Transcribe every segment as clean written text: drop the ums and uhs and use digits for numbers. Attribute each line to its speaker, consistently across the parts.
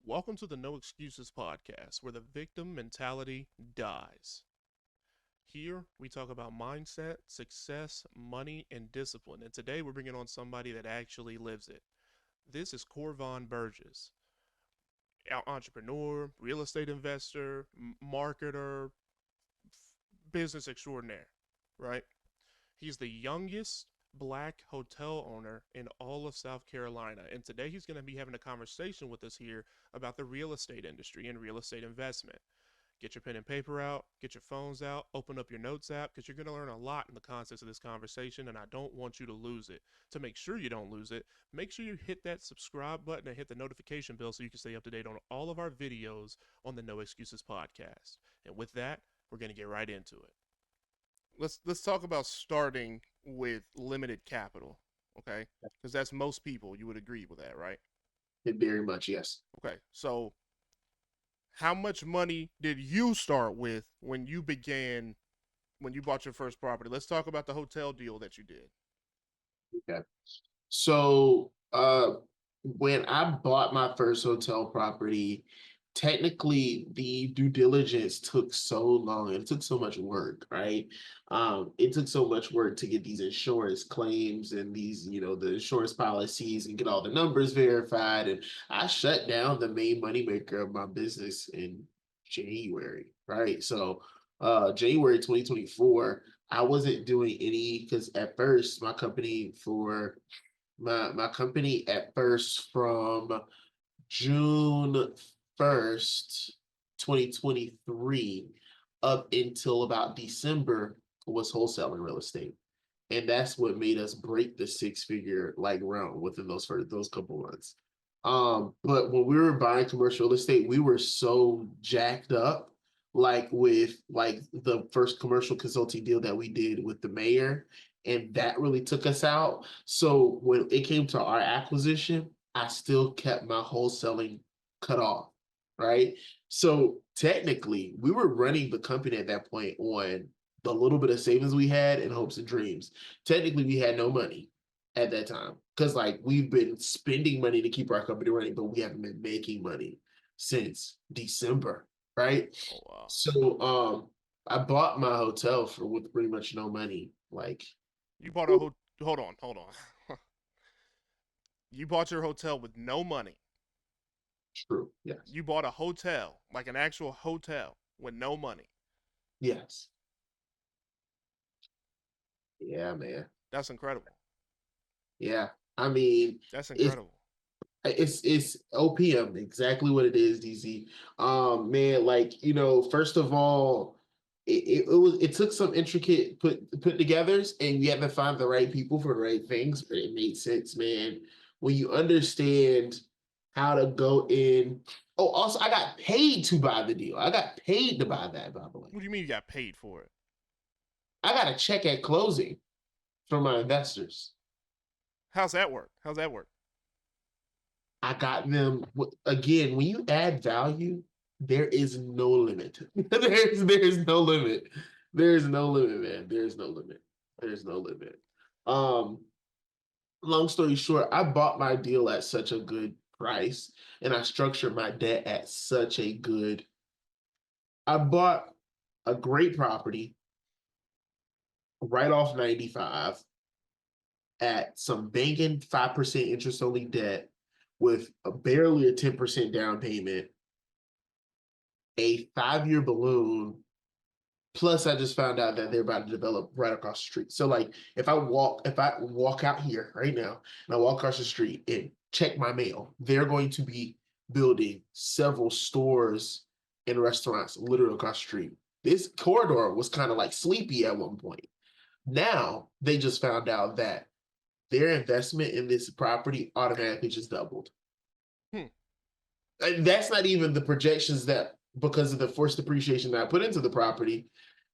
Speaker 1: Welcome to the No Excuses podcast, where the victim mentality dies. Here, we talk about mindset, success, money, and discipline. And today, we're bringing on somebody that actually lives it. This is Corvon Burgess, entrepreneur, real estate investor, marketer, business extraordinaire, right? He's the youngest black hotel owner in all of South Carolina. And today he's going to be having a conversation with us here about the real estate industry and real estate investment. Get your pen and paper out, get your phones out, open up your notes app, because you're going to learn a lot in the context of this conversation, and I don't want you to lose it. To make sure you don't lose it, make sure you hit that subscribe button and hit the notification bell so you can stay up to date on all of our videos on the No Excuses podcast. And with that, we're going to get right into it. Let's talk about starting with limited capital, okay? Because that's most people. You would agree with that, right?
Speaker 2: Very much, yes.
Speaker 1: Okay, so how much money did you start with when you bought your first property? Let's talk about the hotel deal that you did.
Speaker 2: Okay. So when I bought my first hotel property, technically the due diligence took so long. It took so much work, right? It took so much work to get these insurance claims and the insurance policies and get all the numbers verified. And I shut down the main moneymaker of my business in January, right? So January 2024, I wasn't doing any because at first my company at first from June 1st, 2023 up until about December was wholesaling real estate. And that's what made us break the six-figure like realm within those couple months. But when we were buying commercial real estate, we were so jacked up, like with like the first commercial consulting deal that we did with the mayor, and that really took us out. So when it came to our acquisition, I still kept my wholesaling cut off, right? So technically, we were running the company at that point on the little bit of savings we had and hopes and dreams. Technically, we had no money at that time because like we've been spending money to keep our company running, but we haven't been making money since December, right?
Speaker 1: Oh wow.
Speaker 2: So I bought my hotel for with pretty much no money. Like,
Speaker 1: You bought a hold on. You bought your hotel with no money.
Speaker 2: true, yes,
Speaker 1: You bought a hotel, like an actual hotel with no money.
Speaker 2: yes, yeah, man,
Speaker 1: That's incredible.
Speaker 2: yeah. I mean,
Speaker 1: That's
Speaker 2: it's
Speaker 1: incredible.
Speaker 2: it's OPM, exactly what it is, DZ. Man, like first of all, it took some intricate put togethers, and you have to find the right people for the right things, but it made sense, man. When you understand how to go in. Oh, also, I got paid to buy the deal. I got paid to buy that, by the way.
Speaker 1: What do you mean you got paid for it?
Speaker 2: I got a check at closing from my investors.
Speaker 1: How's that work? How's that work?
Speaker 2: I got them again. When you add value, there is no limit. there's no limit. There's no limit, man. There's no limit. There's no limit. Um, Long story short, I bought my deal at such a good price, and I structured my debt at such a good. I bought a great property right off 95 at some banging 5% interest only debt with barely a 10% down payment, a 5-year balloon. Plus, I just found out that they're about to develop right across the street. So, like, if I walk out here right now and I walk across the street and check my mail, they're going to be building several stores and restaurants literally across the street. This corridor was kind of like sleepy at one point. Now they just found out that their investment in this property automatically just doubled.
Speaker 1: Hmm.
Speaker 2: And that's not even the projections that because of the forced depreciation that I put into the property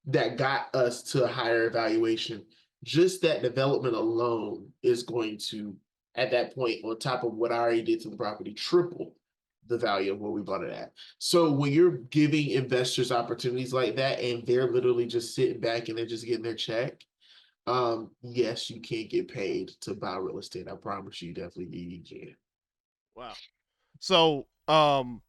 Speaker 2: that got us to a higher evaluation. Just that development alone is going to, at that point, on top of what I already did to the property, triple the value of what we bought it at. So when you're giving investors opportunities like that and they're literally just sitting back and they're just getting their check, yes, you can get paid to buy real estate. I promise you, definitely you can.
Speaker 1: Wow. So Um,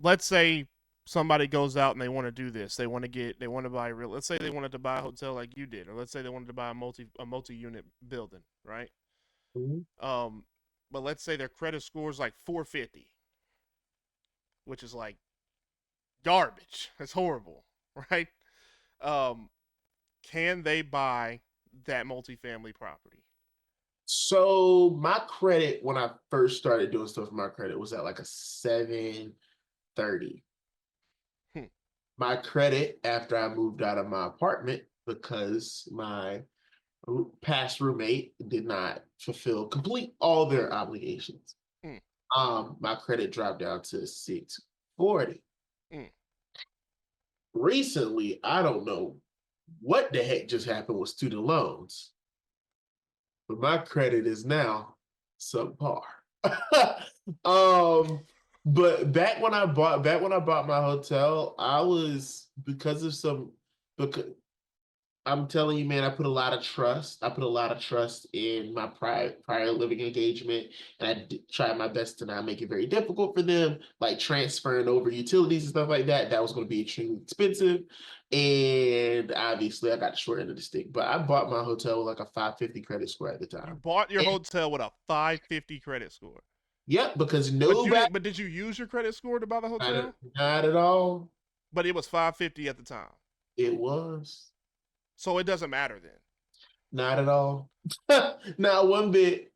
Speaker 1: let's say somebody goes out and they want to do this. They want to buy real. Let's say they wanted to buy a hotel like you did, or let's say they wanted to buy a multi unit building, right?
Speaker 2: Mhm.
Speaker 1: Um, but let's say their credit score is like 450, which is like garbage. It's horrible, right? Um, can they buy that multifamily property?
Speaker 2: So my credit when I first started doing stuff with my credit was at like a 730.
Speaker 1: Hmm.
Speaker 2: My credit after I moved out of my apartment because my past roommate did not fulfill complete all their obligations.
Speaker 1: Hmm.
Speaker 2: My credit dropped down to 640.
Speaker 1: Hmm.
Speaker 2: Recently, I don't know what the heck just happened with student loans, but my credit is now subpar. um, but back when I bought my hotel, I was because of some because I'm telling you, man, I put a lot of trust. I put a lot of trust in my prior living engagement, and I tried my best to not make it very difficult for them, like transferring over utilities and stuff like that. That was going to be extremely expensive, and obviously, I got the short end of the stick. But I bought my hotel with like a 550 credit score at the
Speaker 1: You
Speaker 2: time.
Speaker 1: bought your
Speaker 2: And,
Speaker 1: hotel with a 550 credit score,
Speaker 2: yep, because
Speaker 1: but you
Speaker 2: nobody,
Speaker 1: didn't. But did you use your credit score to buy the hotel?
Speaker 2: not at all.
Speaker 1: But it was 550 at the time,
Speaker 2: It was
Speaker 1: so it doesn't matter then.
Speaker 2: not at all. Not one bit.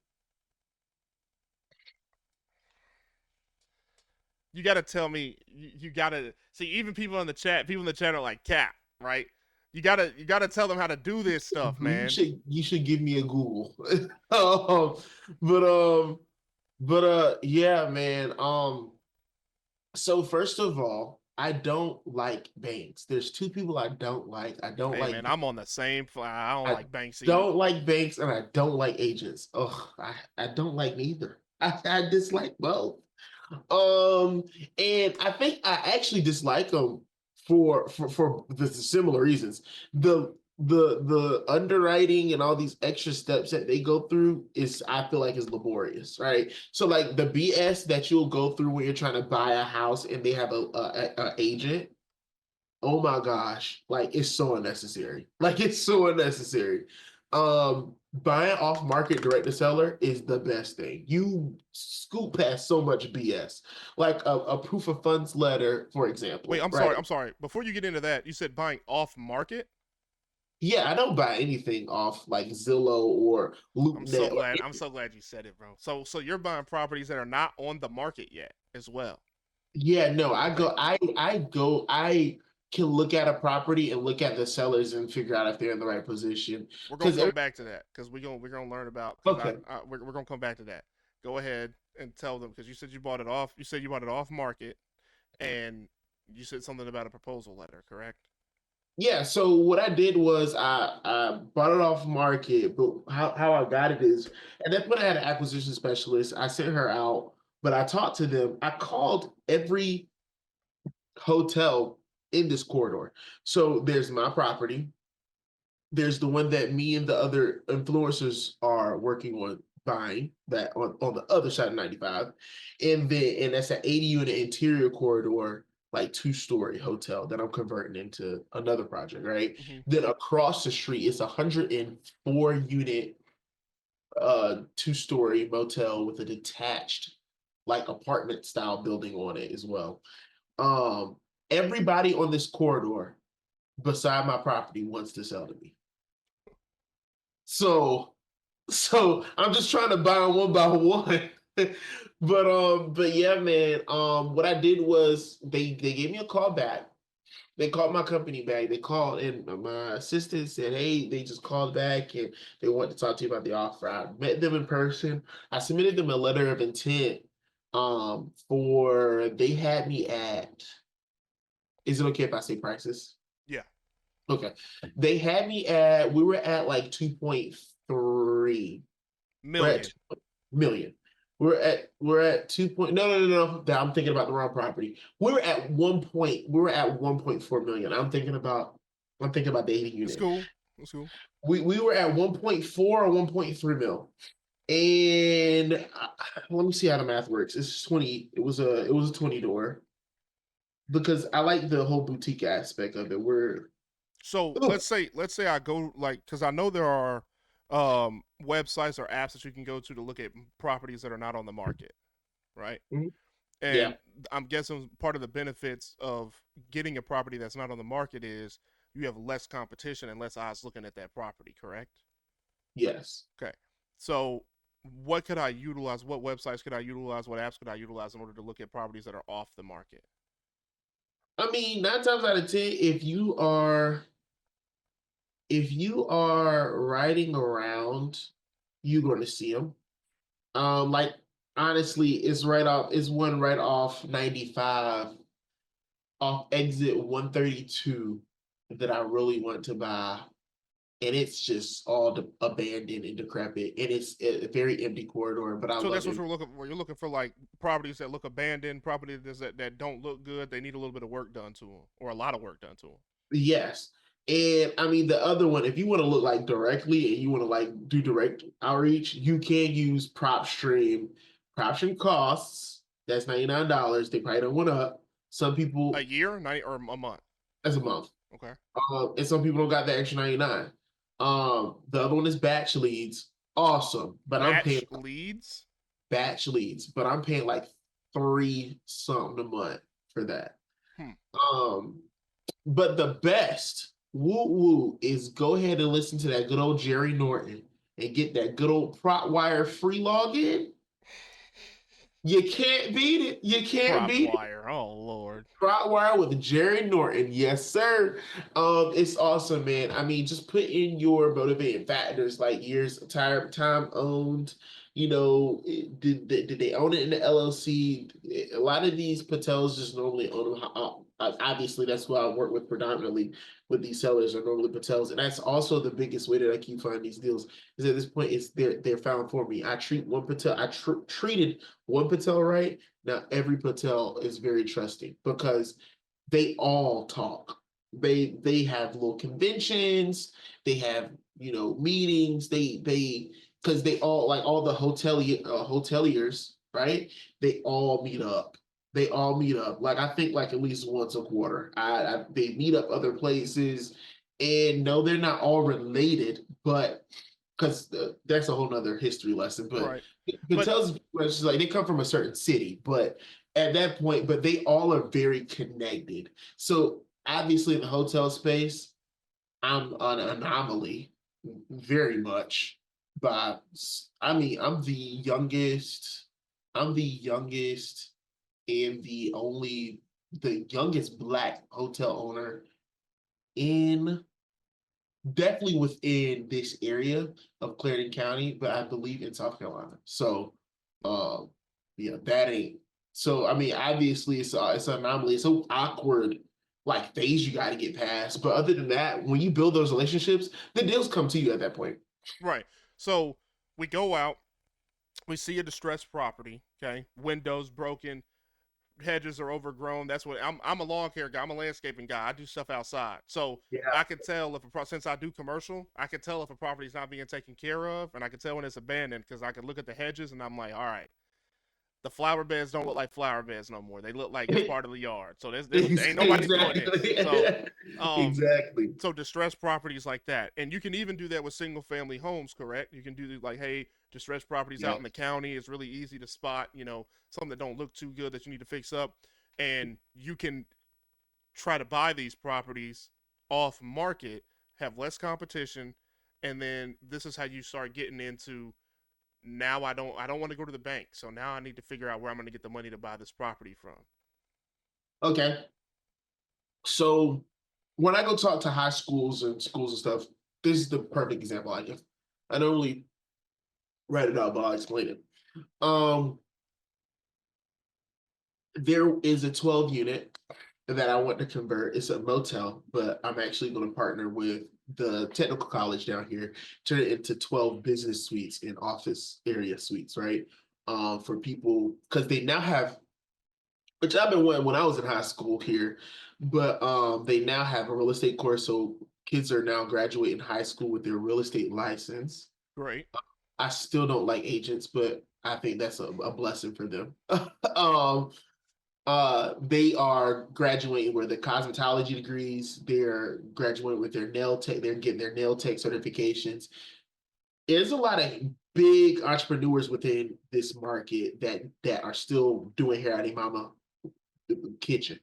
Speaker 1: You got to tell me. You got to see. Even people in the chat, are like cap, right? You gotta tell them how to do this stuff, man.
Speaker 2: You should give me a Google. um, but um yeah, man. So first of all, I don't like banks. There's two people I don't like.
Speaker 1: Hey, man, I'm on the same. I don't
Speaker 2: I
Speaker 1: like banks either.
Speaker 2: don't like banks and I don't like agents. Ugh, I don't like neither. I dislike both. Um, and I think I actually dislike them for the similar reasons. The underwriting and all these extra steps that they go through is I feel like is laborious, right? So like the BS that you'll go through when you're trying to buy a house and they have a agent. Oh my gosh, like it's so unnecessary. Like it's so unnecessary. Buying off market direct to seller is the best thing. You scoop past so much BS. Like a proof of funds letter, for
Speaker 1: Wait,
Speaker 2: example,
Speaker 1: I'm
Speaker 2: right?
Speaker 1: sorry. I'm sorry. Before you get into that, you said buying off market.
Speaker 2: Yeah, I don't buy anything off like Zillow or
Speaker 1: I'm so
Speaker 2: LoopNet or
Speaker 1: glad. I'm so glad you said it, bro. So you're buying properties that are not on the market yet, as well,
Speaker 2: yeah, no,
Speaker 1: right?
Speaker 2: I can look at a property and look at the sellers and figure out if they're in the right position.
Speaker 1: We're gonna
Speaker 2: Because
Speaker 1: come back to that because we're gonna learn about because
Speaker 2: okay,
Speaker 1: we're gonna come back to that. Go ahead and tell them because you said you bought it off. You said you bought it off market, and you said something about a proposal letter, correct?
Speaker 2: yeah, so what I did was I bought it off market, but how I got it is, and then when I had an acquisition specialist, I sent her out, but I talked to them. I called every hotel in this corridor. So there's my property, there's the one that me and the other influencers are working on buying that on the other side of 95. And that's an 80 unit interior corridor, like two-story hotel that I'm converting into another project, right?
Speaker 1: Mm-hmm.
Speaker 2: Then across the street is a 104 unit two-story motel with a detached like apartment style building on it as well. Um Everybody on this corridor beside my property wants to sell to me. So I'm just trying to buy them one by one. But yeah, man. What I did was they gave me a call back. They called my company back. They called and my assistant said, "Hey, they just called back and they want to talk to you about the offer." I met them in person. I submitted them a letter of intent. For they had me at. Is it okay if I say prices?
Speaker 1: Yeah.
Speaker 2: Okay. They had me at. We were at like 2.3. We're at
Speaker 1: Million.
Speaker 2: 2 million. We're at 2 point. No. I'm thinking about the wrong property. We were at 1.4 million. I'm thinking about the 80
Speaker 1: It's
Speaker 2: unit.
Speaker 1: cool. It's cool.
Speaker 2: We were at 1.4 or 1.3 mil. And let me see how the math works. It's 20. It was a 20 door because I like the whole boutique aspect of it. Where
Speaker 1: So
Speaker 2: oh,
Speaker 1: let's say I go like because I know there are websites or apps that you can go to look at properties that are not on the market, right?
Speaker 2: yeah,
Speaker 1: And I'm guessing part of the benefits of getting a property that's not on the market is you have less competition and less eyes looking at that property, correct?
Speaker 2: yes.
Speaker 1: Okay. So what could I utilize? What websites could I utilize? What apps could I utilize in order to look at properties that are off the market?
Speaker 2: I mean, 9 times out of 10, if you are riding around, you're going to see them. Like honestly, it's one right off 95, off exit 132 that I really want to buy. And it's just all abandoned and decrepit. And it's a very empty corridor, but I
Speaker 1: So that's
Speaker 2: love
Speaker 1: what
Speaker 2: it.
Speaker 1: you're looking for. You're looking for like properties that look abandoned, properties that don't look good. They need a little bit of work done to them, or a lot of work done to them.
Speaker 2: Yes. And I mean the other one, if you want to look like directly and you want to like do direct outreach, you can use PropStream. PropStream costs, that's $99. They probably don't went up. Some
Speaker 1: A
Speaker 2: people
Speaker 1: year, 90 or a month.
Speaker 2: that's a month.
Speaker 1: Okay.
Speaker 2: And some people don't got the extra 99. The other one is batch leads. Awesome. But I'm paying
Speaker 1: Batch leads.
Speaker 2: batch leads, but I'm paying like three something a month for that.
Speaker 1: Hmm.
Speaker 2: Um, but the best woo woo is go ahead and listen to that good old Jerry Norton and get that good old PropWire free login. You can't beat it. You can't
Speaker 1: Prop
Speaker 2: beat it.
Speaker 1: wire. Oh Lord.
Speaker 2: Trotwire with Jerry Norton. Yes, sir. It's awesome, man. I mean, just put in your motivating factors like years, time owned. Did they own it in the LLC? A lot of these Patels just normally own them. Obviously, that's what I work with predominantly with these sellers are normally Patels, and that's also the biggest way that I keep finding these deals. Is at this point, it's they're found for me. I treat one Patel. Treated one Patel right. Now, every Patel is very trusting because they all talk. They have little conventions. They have meetings. They because they all like all the hoteliers, right? They all meet up. They all meet up. Like I think like at least once a quarter. They meet up other places, and no, they're not all related, but because that's a whole nother history lesson. But
Speaker 1: Right.
Speaker 2: it
Speaker 1: But
Speaker 2: tells us like they come from a certain city, but at that point, but they all are very connected. So obviously, in the hotel space, I'm an anomaly, very much. But I mean, I'm the youngest. I'm the youngest and the youngest Black hotel owner in definitely within this area of Clarendon County, but I believe in South Carolina. So, um, yeah, that ain't. So, I mean, obviously, it's an anomaly. It's so awkward, like phase you got to get past. But other than that, when you build those relationships, the deals come to you at that point.
Speaker 1: right. So we go out. We see a distressed property. Okay. Windows broken. Hedges are overgrown. That's what I'm a lawn care guy. I'm a landscaping guy. I do stuff outside. So
Speaker 2: Yeah.
Speaker 1: I can tell if since I do commercial, I can tell if a property is not being taken care of, and I can tell when it's abandoned because I can look at the hedges and I'm like, all right, the flower beds don't look like flower beds no more. They look like it's part of the yard. So ain't nobody doing this. So
Speaker 2: Exactly.
Speaker 1: um
Speaker 2: Exactly.
Speaker 1: so distressed properties like that, and you can even do that with single family homes, correct? You can do like, hey, distressed properties out
Speaker 2: Yeah.
Speaker 1: in the county. It's really easy to spot, something that don't look too good that you need to fix up, and you can try to buy these properties off market, have less competition, and then this is how you start getting into, now I don't want to go to the bank, so now I need to figure out where I'm going to get the money to buy this property from.
Speaker 2: Okay. So when I go talk to high schools and schools and stuff, this is the perfect example I give. I don't really write it out, but I'll explain it. Um, there is a 12 unit that I want to convert. It's a motel, but I'm actually going to partner with the technical college down here, turn it into 12 business suites and office area suites, right? For people, because they now have, which I've been wanting when I was in high school here, but they now have a real estate course. So kids are now graduating high school with their real estate license.
Speaker 1: Great.
Speaker 2: I still don't like agents, but I think that's a blessing for them. um, they are graduating with their cosmetology degrees. They're graduating with their nail tech. They're getting their nail tech certifications. There's a lot of big entrepreneurs within this market that are still doing hair at a mama kitchen.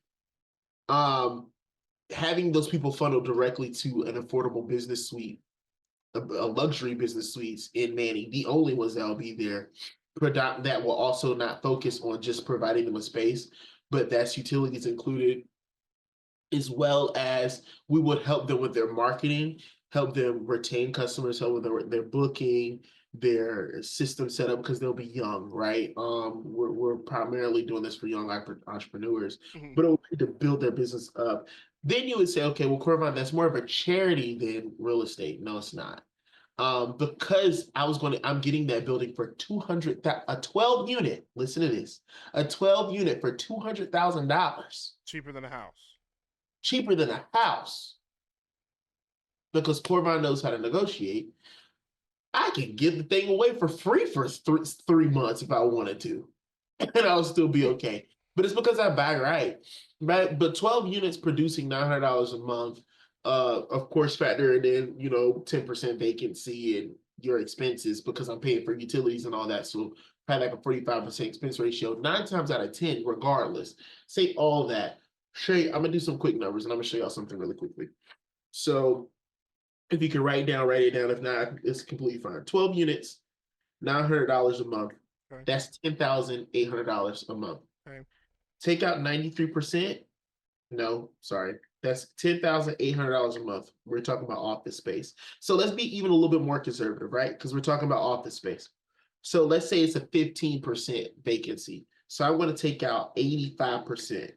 Speaker 2: Um, Having those people funneled directly to an affordable business suite, a luxury business suites in Manning, the only ones that will be there, that will also not focus on just providing them a space, but that's utilities included, as well as we would help them with their marketing, help them retain customers, help with their booking, their system setup because they'll be young, right? We're primarily doing this for young entrepreneurs,
Speaker 1: Mhm.
Speaker 2: but it will be to build their business up. Then you would say, okay, well, Corvon, that's more of a charity than real estate. No, it's not. Because I'm getting that building for 200, a 12 unit. Listen to this, a 12 unit for $200,000,
Speaker 1: Cheaper than a house.
Speaker 2: cheaper than a house. Because Corvon knows how to negotiate. I can give the thing away for free for 3 months if I wanted to, and I'll still be okay. But it's because I buy right, right? But 12 units producing $900 a month, of course, factoring in 10% vacancy and your expenses because I'm paying for utilities and all that. So probably like a 45% expense ratio. 9 times out of 10, regardless. Say all that. Shay, I'm gonna do some quick numbers and I'm gonna show y'all something really quickly. So if you can write it down, write it down. If not, it's completely fine. 12 units, $900 a month.
Speaker 1: Okay.
Speaker 2: That's $10,800 a month.
Speaker 1: Okay.
Speaker 2: Take out 93%. No, sorry. That's $10,800 a month. We're talking about office space. So let's be even a little bit more conservative, right? Because we're talking about office space. So let's say it's a 15% vacancy. So I want to take out 85%.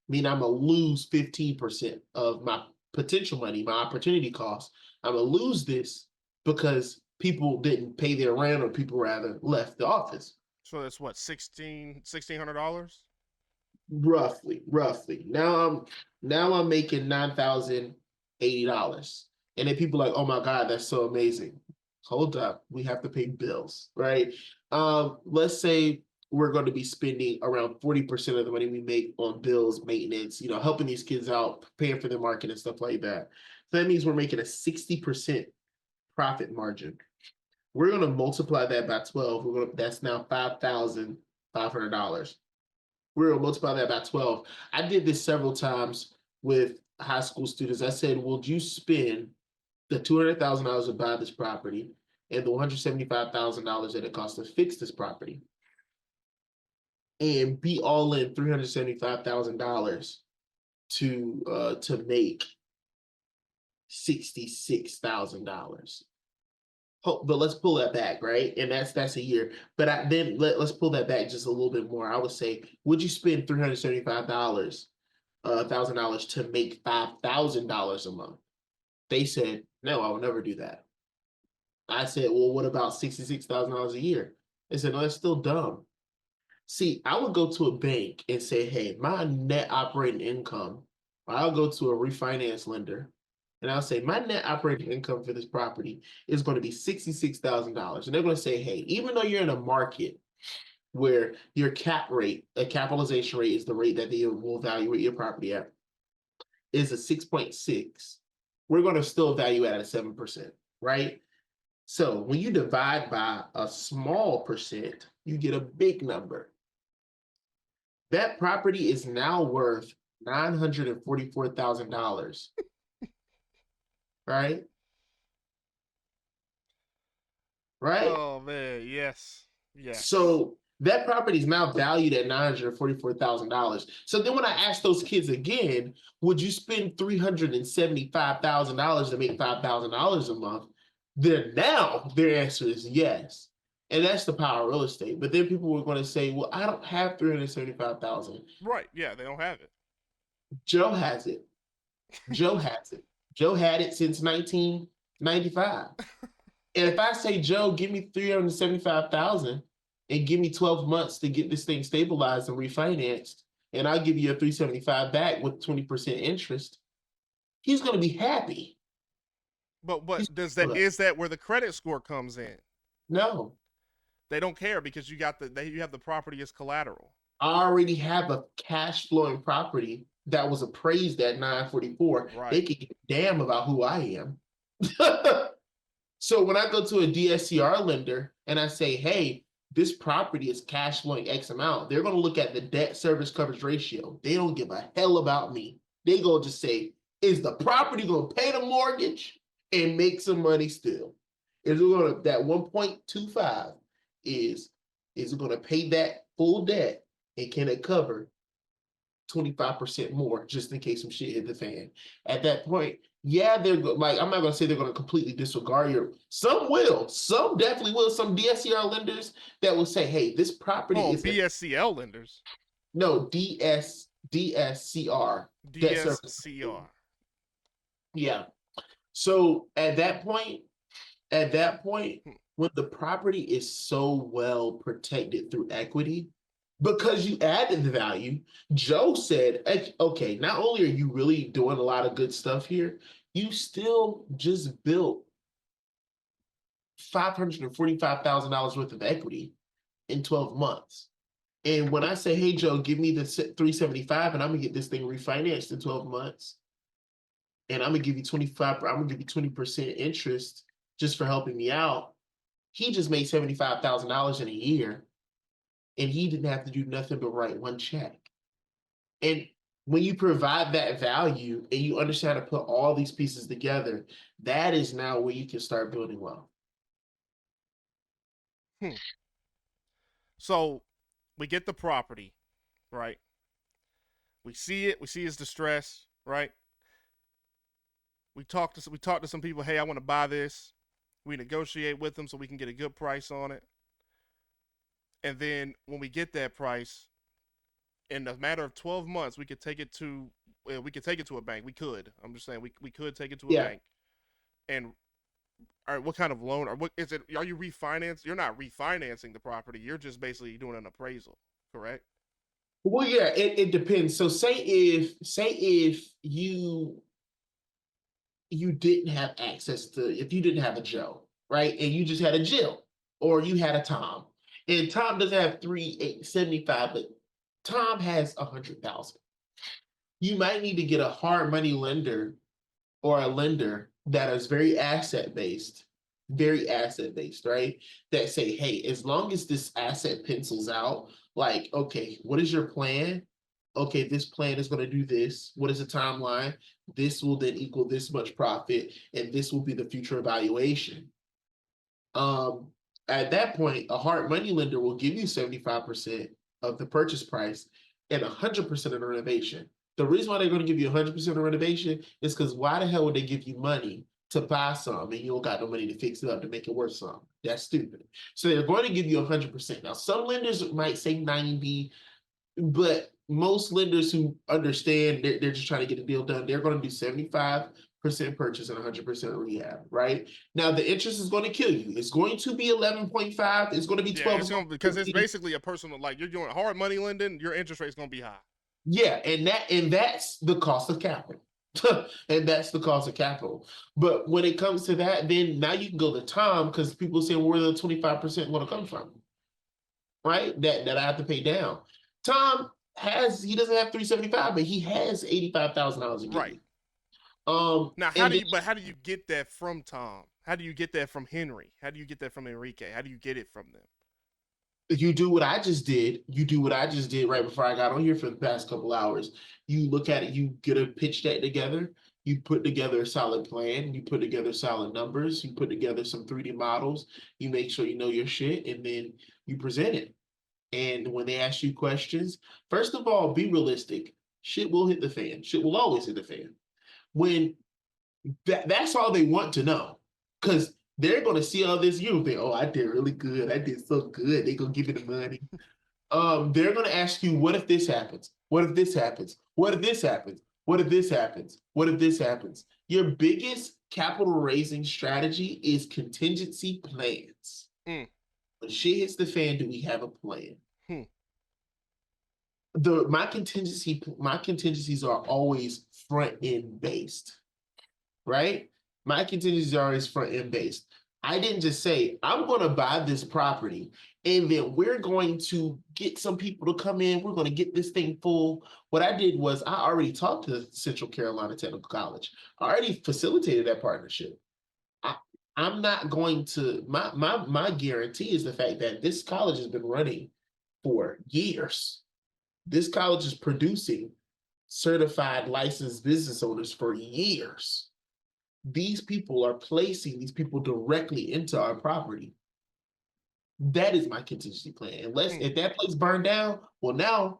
Speaker 2: Mean I'm gonna lose 15% of my potential money, my opportunity cost. I'm gonna lose this because people didn't pay their rent, or people rather left the office.
Speaker 1: So that's what, $1,600?
Speaker 2: Roughly. Now I'm making $9,080. And then people are like, oh my God, that's so amazing. Hold up, we have to pay bills, right? Let's say we're going to be spending around 40% of the money we make on bills, maintenance, helping these kids out, paying for their market and stuff like that. So that means we're making a 60% profit margin. We're going to multiply that by 12. That's now $5,500. We're gonna multiply that by 12. I did this several times with high school students. I said, would you spend the $200,000 to buy this property and the $175,000 that it costs to fix this property and be all in $375,000 to make $66,000? But let's pull that back, right? And that's a year. But let's pull that back just a little bit more. I would say, would you spend $375,000 to make $5,000 a month? They said, no, I will never do that. I said, well, what about $66,000 a year? They said, no, that's still dumb. See, I would go to a bank and say, hey, my net operating income, or I'll go to a refinance lender and I'll say, my net operating income for this property is going to be $66,000. And they're going to say, hey, even though you're in a market where your a capitalization rate is the rate that they will evaluate your property at, is a 6.6, we're going to still evaluate at a 7%, right? So when you divide by a small percent, you get a big number. That property is now worth $944,000, right? Right?
Speaker 1: Oh man, yes. Yes.
Speaker 2: So that property is now valued at $944,000. So then when I ask those kids again, would you spend $375,000 to make $5,000 a month? Then now their answer is yes. And that's the power of real estate. But then people were going to say, well, I don't have 375,000.
Speaker 1: Right. Yeah, they don't have it.
Speaker 2: Joe has it. Joe has it. Joe had it since 1995. And if I say, Joe, give me 375,000 and give me 12 months to get this thing stabilized and refinanced, and I'll give you a 375 back with 20% interest, he's going to be happy.
Speaker 1: But
Speaker 2: He's
Speaker 1: what does that, is that where the credit score comes in?
Speaker 2: No.
Speaker 1: They don't care because you have the property as collateral.
Speaker 2: I already have a cash flowing property that was appraised at 944. They
Speaker 1: Right.
Speaker 2: could give a damn about who I am. So when I go to a DSCR lender and I say, hey, this property is cash flowing X amount, they're going to look at the debt service coverage ratio. They don't give a hell about me. They go just say, is the property going to pay the mortgage and make some money still? Is it going to, that 1.25 is it going to pay that full debt and can it cover 25% more just in case some shit hit the fan? At that point, yeah, they're like, I'm not gonna say they're gonna completely disregard your. Some will, some definitely will. Some DSCR lenders that will say, hey, this property
Speaker 1: Oh,
Speaker 2: is
Speaker 1: BSCL lenders.
Speaker 2: no DSCR, debt service.
Speaker 1: DSCR.
Speaker 2: Yeah. So at that point,
Speaker 1: Hmm.
Speaker 2: when the property is so well protected through equity, because you added the value, Joe said, okay, not only are you really doing a lot of good stuff here, you still just built $545,000 worth of equity in 12 months. And when I say, hey, Joe, give me the 375 and I'm gonna get this thing refinanced in 12 months, and I'm gonna give you 20% interest just for helping me out. He just made $75,000 in a year, and he didn't have to do nothing but write one check. And when you provide that value and you understand how to put all these pieces together, that is now where you can start building wealth.
Speaker 1: Hmm. So we get the property, right? We see it. We see his distress, right? We talk to some people. Hey, I want to buy this. We negotiate with them so we can get a good price on it. And then when we get that price, in a matter of 12 months, we could take it to a bank. We could. I'm just saying we could take it to a
Speaker 2: Yeah.
Speaker 1: bank. And all right, what kind of loan or what is it? Are you refinance? You're not refinancing the property. You're just basically doing an appraisal, correct?
Speaker 2: Well, yeah, it depends. So say if you didn't have access to, if you didn't have a Joe, right? And you just had a Jill or you had a Tom. And Tom doesn't have 375, but Tom has 100,000. You might need to get a hard money lender or a lender that is very asset based, right? That say, hey, as long as this asset pencils out, like, okay, what is your plan? Okay, this plan is going to do this. What is the timeline? This will then equal this much profit, and this will be the future evaluation. Um, at that point, a hard money lender will give you 75% of the purchase price and 100% of the renovation. The reason why they're going to give you 100% of renovation is because why the hell would they give you money to buy some and you don't got no money to fix it up to make it worth something? That's stupid. So they're going to give you 100%. Now, some lenders might say 90, but most lenders who understand they're just trying to get a deal done, they're going to do 75% purchase and 100% rehab, right? Now the interest is going to kill you. It's going to be 11.5. It's going to be
Speaker 1: Yeah,
Speaker 2: 12.
Speaker 1: it's gonna because it's basically a personal like you're doing hard money lending. Your interest rate's gonna be high.
Speaker 2: Yeah, and that's the cost of capital. And that's the cost of capital. But when it comes to that, then now you can go to Tom because people say where the 25% going to come from, right? That I have to pay down. Tom he doesn't have 375, but he has $85,000 to give
Speaker 1: Right.
Speaker 2: you.
Speaker 1: Now,
Speaker 2: And then
Speaker 1: how do you get that from Tom? How do you get that from Henry? How do you get that from Enrique? How do you get it from them?
Speaker 2: you do what I just did. You do what I just did right before I got on here for the past couple hours. You look at it, you get a pitch deck together, you put together a solid plan, you put together solid numbers, you put together some 3D models, you make sure you know your shit, and then you present it. And when they ask you questions, first of all, be realistic. Shit will hit the fan. Shit will always hit the fan. When that's all they want to know. Because they're gonna see all this, you think, oh, I did really good. I did so good. They're gonna give me the money. They're gonna ask you, what if this happens? What if this happens? What if this happens? What if this happens? What if this happens? Your biggest capital raising strategy is contingency plans.
Speaker 1: Mm.
Speaker 2: When shit hits the fan, do we have a plan?
Speaker 1: Hmm.
Speaker 2: My contingencies are always front end based, right? My contingencies are always front end based. I didn't just say, I'm going to buy this property and then we're going to get some people to come in. We're going to get this thing full. What I did was I already talked to Central Carolina Technical College. I already facilitated that partnership. I, I'm not going to, my guarantee is the fact that this college has been running for years. This college is producing certified licensed business owners for years. These people are placing these people directly into our property. That is my contingency plan. Unless if that place burned down, well, now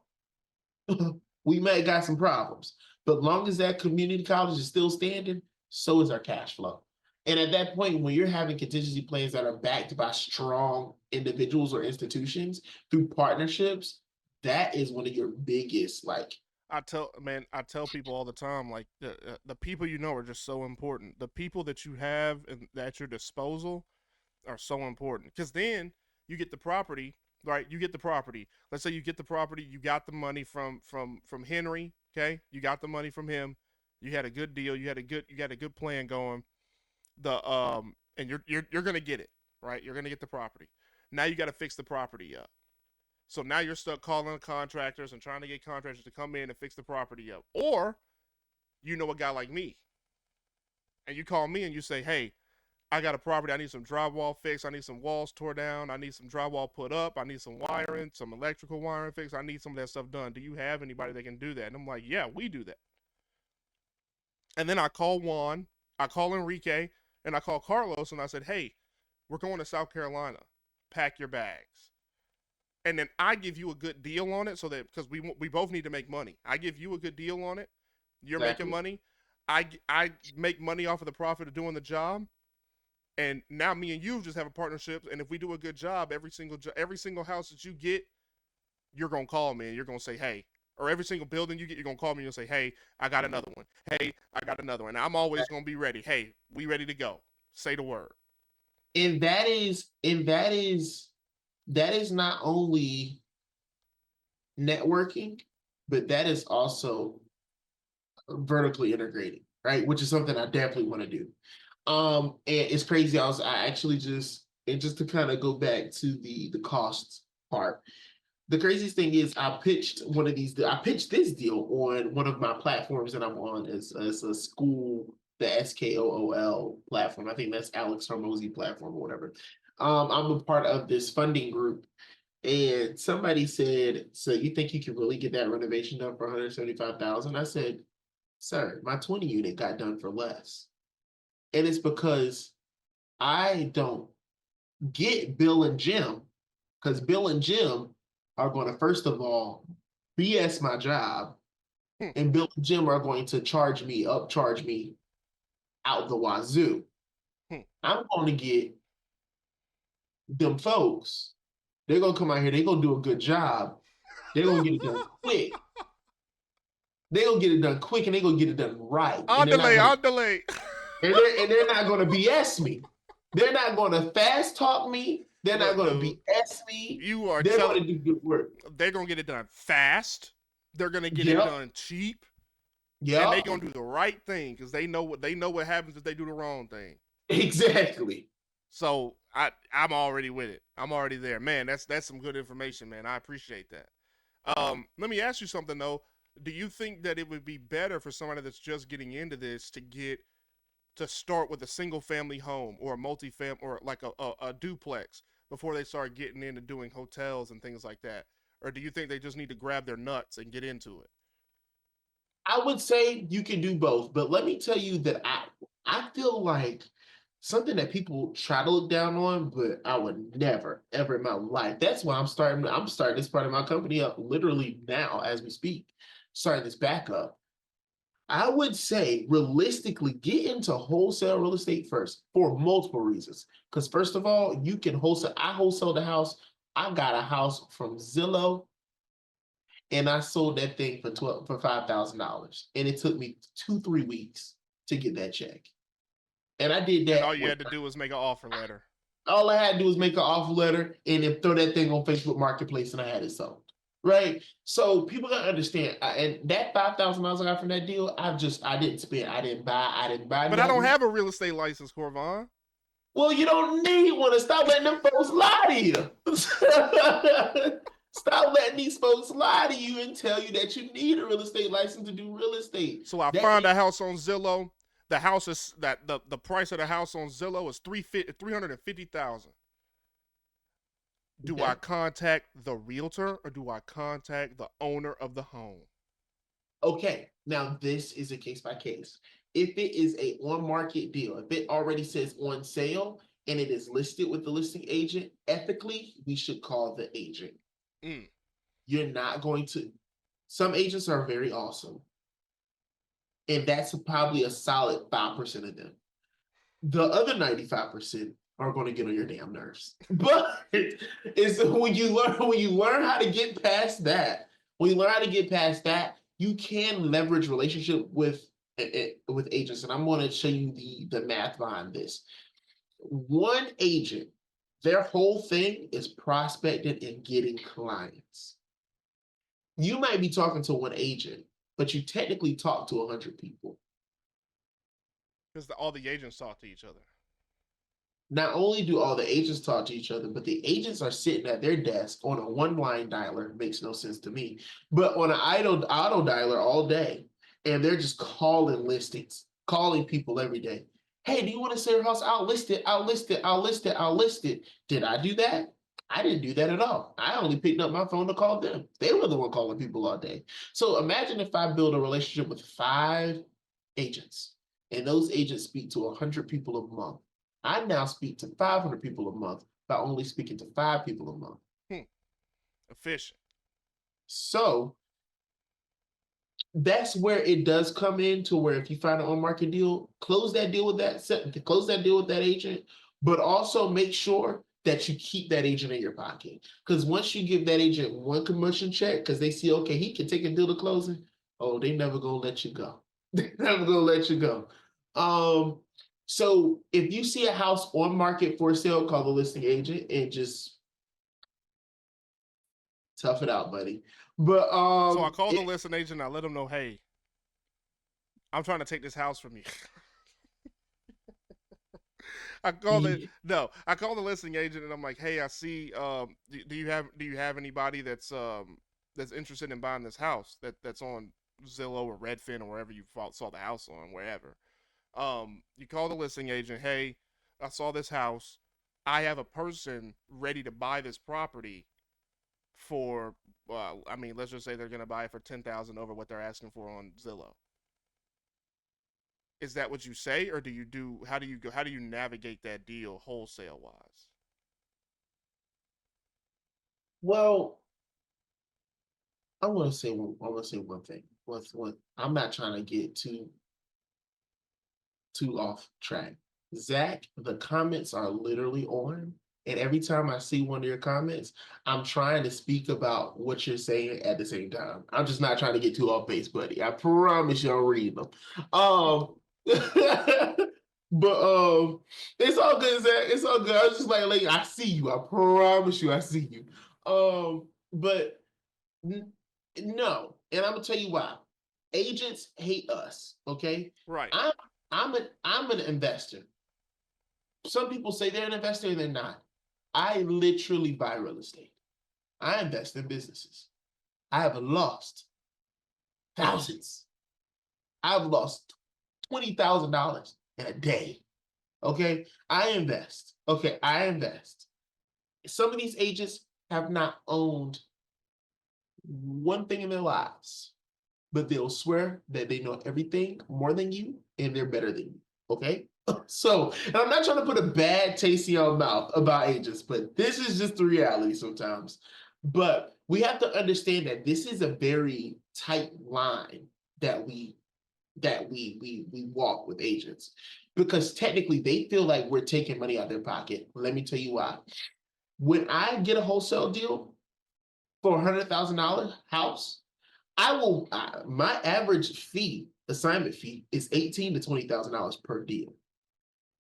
Speaker 2: we may have got some problems. But long as that community college is still standing, so is our cash flow. And at that point, when you're having contingency plans that are backed by strong individuals or institutions through partnerships, that is one of your biggest, like,
Speaker 1: I tell people all the time, like the people you know are just so important. The people that you have at your disposal are so important because then you get the property, right? You get the property. Let's say you get the property, you got the money from Henry, okay? You got the money from him. You had a good deal. You got a good plan going. And you're gonna get it, right? You're gonna get the property. Now you got to fix the property up. So now you're stuck calling contractors and trying to get contractors to come in and fix the property up. Or you know a guy like me, and you call me and you say, "Hey, I got a property. I need some drywall fixed. I need some walls tore down. I need some drywall put up. I need some wiring, some electrical wiring fixed. I need some of that stuff done. Do you have anybody that can do that?" And I'm like, "Yeah, we do that." And then I call Juan, I call Enrique, and I call Carlos, and I said, "Hey, we're going to South Carolina. Pack your bags." And then I give you a good deal on it, so that because we both need to make money. I give you a good deal on it. You're making
Speaker 2: exactly.
Speaker 1: money. I make money off of the profit of doing the job, and now me and you just have a partnership. And if we do a good job, every single house that you get, you're gonna call me and you're gonna say, "Hey," or every single building you get, you're gonna call me and you'll say, "Hey, I got another one. Hey, I got another one." And I'm always gonna be ready. "Hey, we ready to go. Say the word."
Speaker 2: And that is not only networking, but that is also vertically integrating, right? Which is something I definitely want to do. And it's crazy. I actually just and just to kind of go back to the cost part. The craziest thing is I pitched this deal on one of my platforms that I'm on as a school, the SKOOL platform. I think that's Alex Hormozy platform or whatever. I'm a part of this funding group, and somebody said, "So you think you can really get that renovation done for 175,000?" I said, "Sir, my 20 unit got done for less." And it's because I don't get Bill and Jim, because Bill and Jim are going to, first of all, BS my job,
Speaker 1: Hmm.
Speaker 2: and Bill and Jim are going to charge me out the wazoo.
Speaker 1: Hmm.
Speaker 2: I'm going to get them folks. They're going to come out here, they're going to do a good job. They're going to get it done quick. They're going to get it done quick and they're going to get it done right. And
Speaker 1: On
Speaker 2: they're not
Speaker 1: delay,
Speaker 2: going to
Speaker 1: on delay.
Speaker 2: they're not going to BS me. They're not going to fast talk me. They're not
Speaker 1: Look,
Speaker 2: going to
Speaker 1: dude,
Speaker 2: BS me.
Speaker 1: you are
Speaker 2: They're going
Speaker 1: telling.
Speaker 2: to do good work.
Speaker 1: They're gonna get it done fast. They're gonna get it
Speaker 2: Yep.
Speaker 1: done cheap, and they
Speaker 2: Yep.
Speaker 1: gonna do the right thing because they know what happens if they do the wrong thing.
Speaker 2: Exactly.
Speaker 1: So I'm already with it. I'm already there, man. That's some good information, man. I appreciate that. Let me ask you something though. Do you think that it would be better for somebody that's just getting into this to start with a single family home or a multi-fam or like a duplex before they start getting into doing hotels and things like that? Or do you think they just need to grab their nuts and get into it?
Speaker 2: I would say you can do both, but let me tell you that I feel like something that people try to look down on, but I would never, ever in my life. That's why I'm starting this part of my company up literally now as we speak, starting this back up. I would say realistically get into wholesale real estate first for multiple reasons. Because first of all, you can wholesale. I wholesale the house. I got a house from Zillow and I sold that thing for $5,000. And it took me 2-3 weeks to get that check. And I did
Speaker 1: And all
Speaker 2: that
Speaker 1: you
Speaker 2: with
Speaker 1: had to do was make an offer letter.
Speaker 2: all I had to do was make an offer letter and then throw that thing on Facebook Marketplace and I had it sold. Right. So people gotta understand. And that $5,000 I got from that deal, I didn't spend. I didn't buy
Speaker 1: But I don't
Speaker 2: nothing.
Speaker 1: have a real estate license, Corvon.
Speaker 2: Well, you don't need one. To stop letting them folks lie to you. Stop letting these folks lie to you and tell you that you need a real estate license to do real estate.
Speaker 1: So I
Speaker 2: That
Speaker 1: find
Speaker 2: ain't
Speaker 1: a house on Zillow. The house is that the price of the house on Zillow is 350,000. Do I
Speaker 2: okay.
Speaker 1: contact the realtor or do I contact the owner of the home?
Speaker 2: Okay, now this is a case by case. If it is a on market deal, if it already says on sale and it is listed with the listing agent, ethically, we should call the agent.
Speaker 1: Mm.
Speaker 2: You're not going to, some agents are very awesome. And that's probably a solid 5% of them. The other 95% are going to get on your damn nerves. But it's when you learn how to get past that, when you learn how to get past that, you can leverage relationship with agents. And I'm going to show you the math behind this. One agent, their whole thing is prospecting and getting clients. You might be talking to one agent, but you technically talk to 100 people.
Speaker 1: Because all the agents talk to each other.
Speaker 2: Not only do all the agents talk to each other, but the agents are sitting at their desk on a one line dialer. Makes no sense to me, but on an auto dialer all day, and they're just calling listings, calling people every day. Hey, do you want to sell your house? I'll list it. I'll list it. I'll list it. I'll list it. Did I do that? I didn't do that at all. I only picked up my phone to call them. They were the one calling people all day. So imagine if I build a relationship with 5 agents, and those agents speak to 100 people a month. I now speak to 500 people a month by only speaking to 5 people a month.
Speaker 1: Efficient.
Speaker 2: So that's where it does come in to where if you find an on-market deal, close that deal with that agent, but also make sure that you keep that agent in your pocket. Because once you give that agent one commission check, because they see, okay, he can take a deal to closing, oh, they never gonna let you go. They're never gonna let you go. So if you see a house on market for sale, call the listing agent and just tough it out, buddy. But
Speaker 1: So I call the listing agent. I let them know, hey, I'm trying to take this house from you. I call the listing agent and I'm like, hey, I see. Do you have anybody that's interested in buying this house that's on Zillow or Redfin or wherever you saw the house on, wherever. You call the listing agent. Hey, I saw this house. I have a person ready to buy this property for. I mean, let's just say they're gonna buy it for 10,000 over what they're asking for on Zillow. Is that what you say, or do you do? How do you go? How do you navigate that deal wholesale wise?
Speaker 2: well, I want to say one thing. I'm not trying to get too off track. Zach, the comments are literally on. And every time I see one of your comments, I'm trying to speak about what you're saying at the same time. I'm just not trying to get too off base, buddy. I promise you I'll read them. But it's all good, Zach. It's all good. I was just like I see you. I promise you I see you. But no, and I'm gonna tell you why. Agents hate us, okay?
Speaker 1: Right.
Speaker 2: I'm I'm an investor. Some people say they're an investor and they're not. I literally buy real estate. I invest in businesses. I have lost thousands. I've lost $20,000 in a day. Okay, I invest. Okay, I invest. Some of these agents have not owned one thing in their lives, but they'll swear that they know everything more than you and they're better than you. Okay. So, and I'm not trying to put a bad taste in your mouth about agents, but this is just the reality sometimes. But we have to understand that this is a very tight line that we walk with agents because technically they feel like we're taking money out of their pocket. Let me tell you why. When I get a wholesale deal for $100,000 house, my average assignment fee is $18,000 to $20,000 per deal.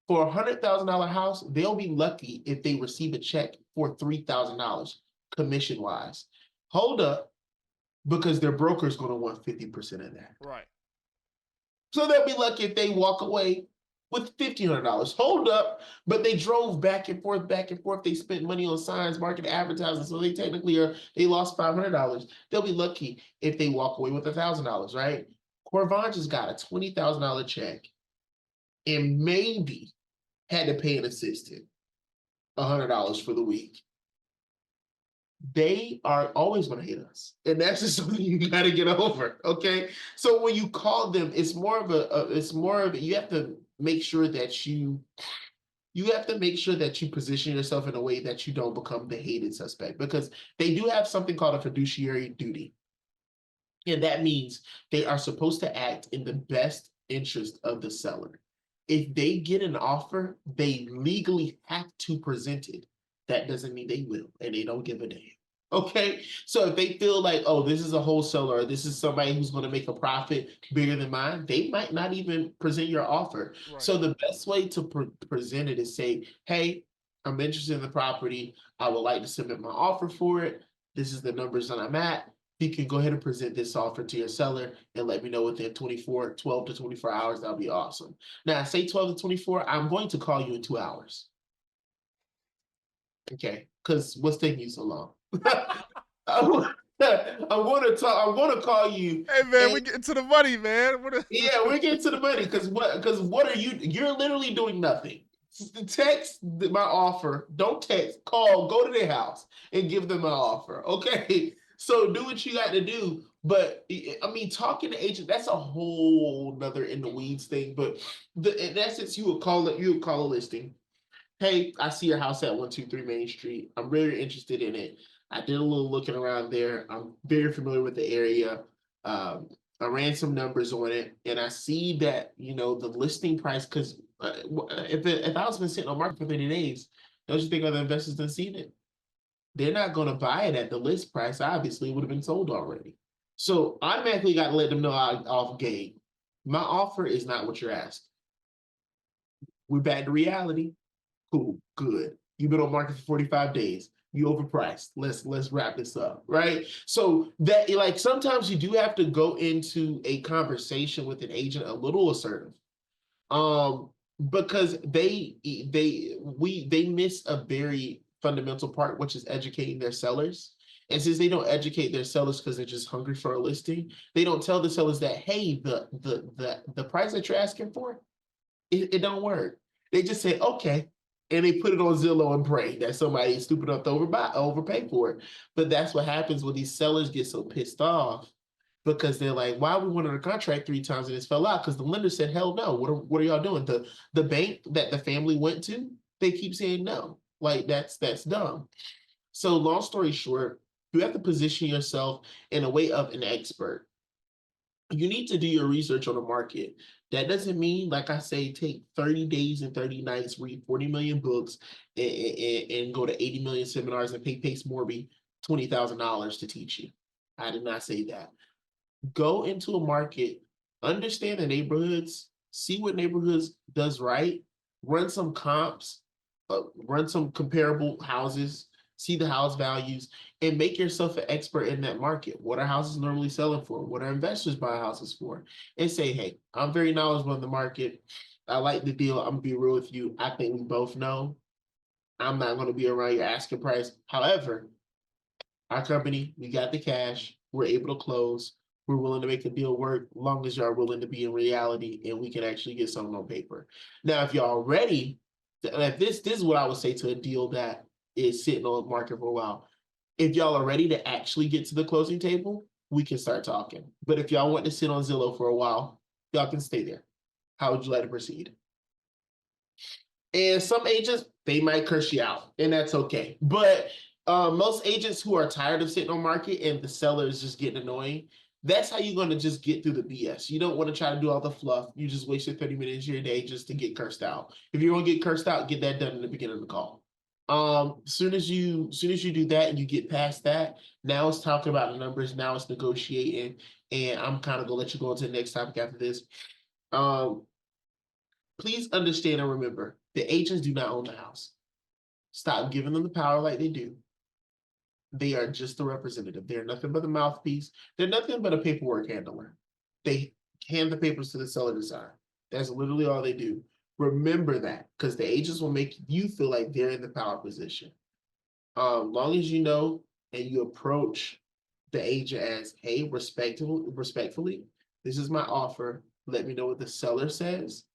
Speaker 2: For $100,000 house, they'll be lucky if they receive a check for $3,000 commission wise. Hold up, because their broker is going to want 50% of that.
Speaker 1: Right.
Speaker 2: So they'll be lucky if they walk away with $1,500. Hold up, but they drove back and forth, back and forth. They spent money on signs, marketing, advertising, so they technically they lost $500. They'll be lucky if they walk away with $1,000, right? Corvon just got a $20,000 check and maybe had to pay an assistant $100 for the week. They are always going to hate us, and that's just something you got to get over. Okay, so when you call them, it's more of you have to make sure that you position yourself in a way that you don't become the hated suspect, because they do have something called a fiduciary duty. And that means they are supposed to act in the best interest of the seller. If they get an offer, they legally have to present it. That doesn't mean they will, and they don't give a damn. Okay, so if they feel like, oh, this is a wholesaler, or this is somebody who's going to make a profit bigger than mine, they might not even present your offer.
Speaker 1: Right.
Speaker 2: So the best way to present it is say, hey, I'm interested in the property. I would like to submit my offer for it. This is the numbers that I'm at. You can go ahead and present this offer to your seller and let me know within 12 to 24 hours. That'll be awesome. Now, say 12 to 24, I'm going to call you in 2 hours. Okay, because what's taking you so long? I'm going to call you.
Speaker 1: Hey man,
Speaker 2: And
Speaker 1: we getting to the money, man.
Speaker 2: yeah, we're getting to the money, because what are you? You're literally doing nothing. Text my offer. Don't text. Call. Go to their house and give them an offer. Okay. So do what you got to do. But I mean, talking to agent, that's a whole nother in the weeds thing. But in essence, you would call a listing. Hey, I see your house at 123 Main Street. I'm really interested in it. I did a little looking around there. I'm very familiar with the area. I ran some numbers on it, and I see that the listing price. Because if I was been sitting on market for 30 days, don't you think other investors done seen it? They're not going to buy it at the list price. Obviously, it would have been sold already. So automatically got to let them know off gate. My offer is not what you're asking. We're back to reality. Cool, good. You've been on market for 45 days. You overpriced. Let's wrap this up, right? So that, like, sometimes you do have to go into a conversation with an agent a little assertive, because they miss a very fundamental part, which is educating their sellers. And since they don't educate their sellers because they're just hungry for a listing, they don't tell the sellers that, hey, the price that you're asking for, it don't work. They just say, okay, and they put it on Zillow and pray that somebody is stupid enough to overpay for it. But that's what happens when these sellers get so pissed off, because they're like, why we wanted a contract 3 times and it fell out? Because the lender said, hell no. What are y'all doing? The bank that the family went to, they keep saying no. Like, that's dumb. So long story short, you have to position yourself in a way of an expert. You need to do your research on the market. That doesn't mean, like I say, take 30 days and 30 nights, read 40 million books, and go to 80 million seminars and pay Pace Morby $20,000 to teach you. I did not say that. Go into a market, understand the neighborhoods, see what neighborhoods does right, run some comps, run some comparable houses, see the house values, and make yourself an expert in that market. What are houses normally selling for? What are investors buying houses for? And say, hey, I'm very knowledgeable in the market. I like the deal. I'm gonna be real with you. I think we both know I'm not going to be around your asking price. However, our company, we got the cash. We're able to close. We're willing to make the deal work, long as y'all are willing to be in reality and we can actually get something on paper. Now, if y'all ready, this is what I would say to a deal that is sitting on the market for a while. If y'all are ready to actually get to the closing table, we can start talking. But if y'all want to sit on Zillow for a while, y'all can stay there. How would you like to proceed? And some agents, they might curse you out, and that's okay. But most agents who are tired of sitting on market and the seller is just getting annoying, that's how you're going to just get through the BS. You don't want to try to do all the fluff. You just wasted 30 minutes of your day just to get cursed out. If you're going to get cursed out, get that done in the beginning of the call. Soon as you do that and you get past that, now it's talking about the numbers. Now it's negotiating, and I'm kind of gonna let you go into the next topic after this. Please understand and remember, the agents do not own the house. Stop giving them the power like they do. They are just a representative. They're nothing but a mouthpiece. They're nothing but a paperwork handler. They hand the papers to the seller to sign. That's literally all they do. Remember that, because the agents will make you feel like they're in the power position. Long as you know and you approach the agent as, hey, respectfully, this is my offer. Let me know what the seller says.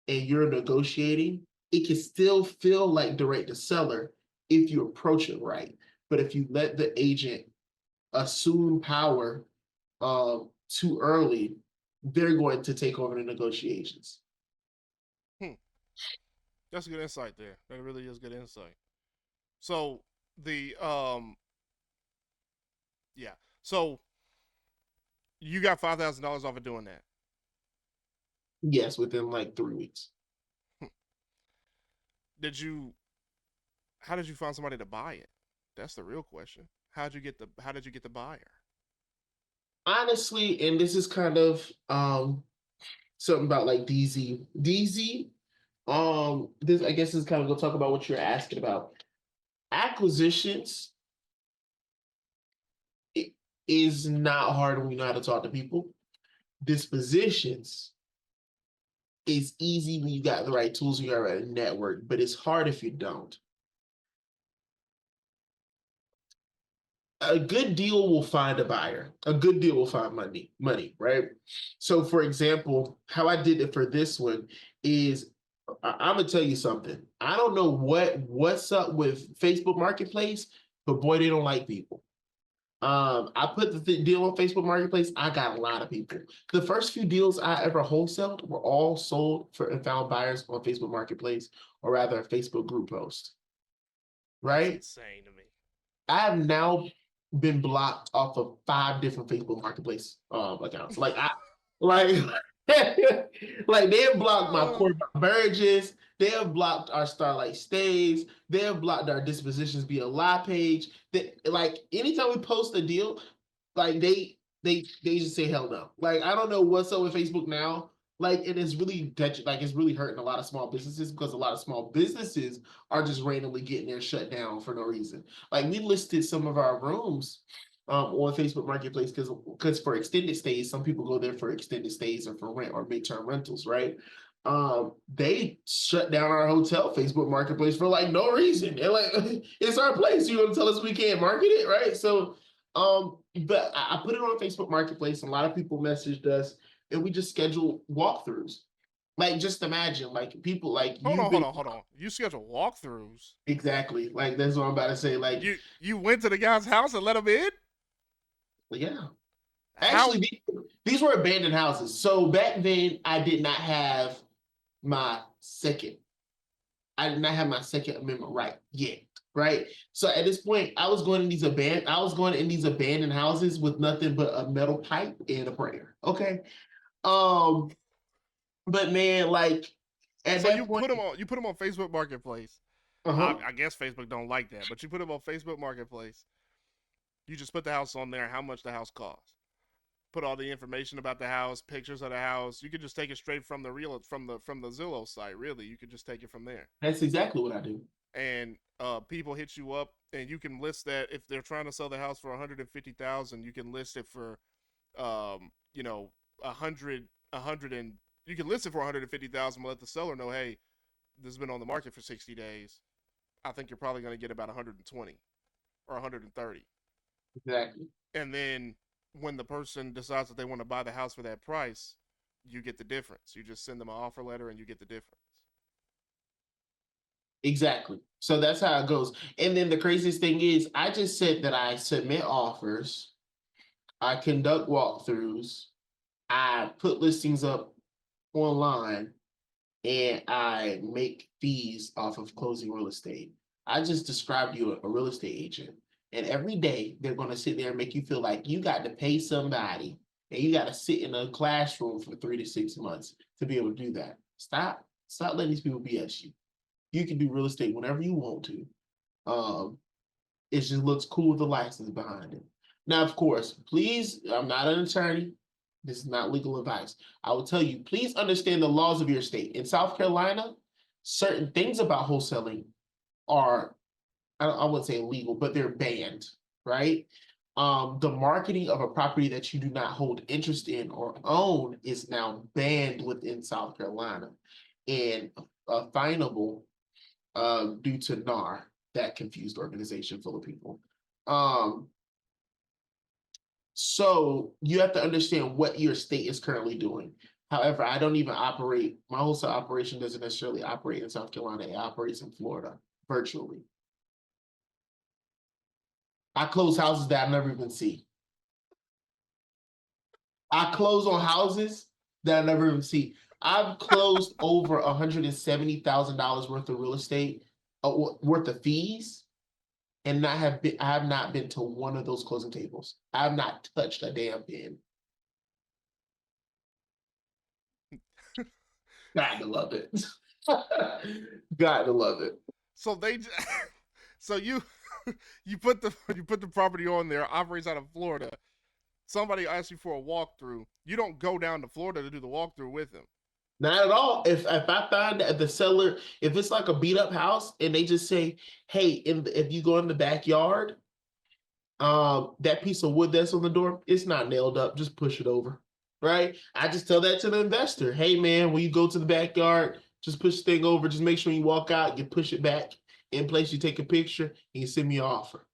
Speaker 2: And you're negotiating, it can still feel like direct to seller if you approach it right. But if you let the agent assume power too early, they're going to take over the negotiations.
Speaker 1: Hmm. That's a good insight there. That really is good insight. So the yeah. So you got $5,000 off of doing that.
Speaker 2: Yes, within like 3 weeks.
Speaker 1: Did you? How did you find somebody to buy it? That's the real question. How did you get the buyer?
Speaker 2: Honestly, and this is kind of something about like DZ. DZ, this I guess is kind of gonna talk about what you're asking about. Acquisitions, it is not hard when you know how to talk to people. Dispositions is easy when you got the right tools, you got the right network, but it's hard if you don't. A good deal will find a buyer. A good deal will find money, right? So for example, how I did it for this one is I'm gonna tell you something. I don't know what's up with Facebook Marketplace, but boy, they don't like people. I put the deal on Facebook Marketplace. I got a lot of people. The first few deals I ever wholesaled were all sold for and found buyers on Facebook Marketplace, or rather a Facebook group post,
Speaker 1: That's
Speaker 2: right?
Speaker 1: insane to me.
Speaker 2: I have now been blocked off of 5 different Facebook Marketplace accounts. Like like they have blocked my
Speaker 1: Uh,
Speaker 2: Corvon Burgess. They have blocked our Starlight Stays. They have blocked our Dispositions via lie page. Like anytime we post a deal, like they just say hell no. Like I don't know what's up with Facebook now. Like and it's really like it's really hurting a lot of small businesses because a lot of small businesses are just randomly getting their shut down for no reason. Like we listed some of our rooms on Facebook Marketplace because for extended stays, some people go there for extended stays or for rent or midterm rentals, right? They shut down our hotel Facebook Marketplace for like no reason. They're like, it's our place. You want to tell us we can't market it, right? So, but I put it on Facebook Marketplace, and a lot of people messaged us, and we just scheduled walkthroughs. Like, just imagine, like people like
Speaker 1: hold
Speaker 2: you've
Speaker 1: on, hold
Speaker 2: been
Speaker 1: on, hold on. You schedule walkthroughs.
Speaker 2: exactly like that's what I'm about to say. Like,
Speaker 1: You went to the guy's house and let him in.
Speaker 2: yeah.
Speaker 1: How?
Speaker 2: Actually, these were abandoned houses. So back then, I did not have my second. I did not have my Second Amendment right yet. Right. So at this point, I was going in these abandoned houses with nothing but a metal pipe and a prayer. Okay. Um, but man, like at
Speaker 1: So
Speaker 2: that point,
Speaker 1: you put him on Facebook Marketplace.
Speaker 2: uh-huh.
Speaker 1: I guess Facebook don't like that, but you put him on Facebook Marketplace. You just put the house on there. How much the house costs? Put all the information about the house, pictures of the house. You could just take it straight from the Zillow site. Really, you could just take it from there.
Speaker 2: That's exactly what I do.
Speaker 1: And people hit you up, and you can list that if they're trying to sell the house for 150,000, you can list it for, you know, 100 and you can list it for 150,000. But let the seller know, hey, this has been on the market for 60 days. I think you're probably going to get about 120 or 130.
Speaker 2: Exactly.
Speaker 1: And then when the person decides that they want to buy the house for that price, you get the difference. You just send them an offer letter and you get the difference.
Speaker 2: Exactly. So that's how it goes. And then the craziest thing is, I just said that I submit offers, I conduct walkthroughs, I put listings up online, and I make fees off of closing real estate. I just described you a real estate agent. And every day they're going to sit there and make you feel like you got to pay somebody and you got to sit in a classroom for 3 to 6 months to be able to do that. Stop letting these people BS you. You can do real estate whenever you want to. Um, it just looks cool with the license behind it. Now, of course, please, I'm not an attorney. This is not legal advice. I will tell you, please understand the laws of your state. In South Carolina, certain things about wholesaling are, I wouldn't say illegal, but they're banned, right? The marketing of a property that you do not hold interest in or own is now banned within South Carolina. and finable due to NAR, that confused organization full of people. So you have to understand what your state is currently doing. However, I don't even operate, my wholesale operation doesn't necessarily operate in South Carolina, it operates in Florida virtually. I close houses that I never even see. I close on houses that I never even see. I've closed over $170,000 worth of real estate, worth of fees, and I have not been to one of those closing tables. I have not touched a damn pin. Gotta love it. Gotta love it.
Speaker 1: So they, so you put the property on there, operates out of Florida. Somebody asks you for a walkthrough. You don't go down to Florida to do the walkthrough with them.
Speaker 2: Not at all. If I find that the seller, if it's like a beat up house and they just say, hey, if you go in the backyard, that piece of wood that's on the door, it's not nailed up. Just push it over. Right. I just tell that to the investor. Hey man, when you go to the backyard, just push the thing over. Just make sure you walk out, you push it back in place, you take a picture, and you send me an offer.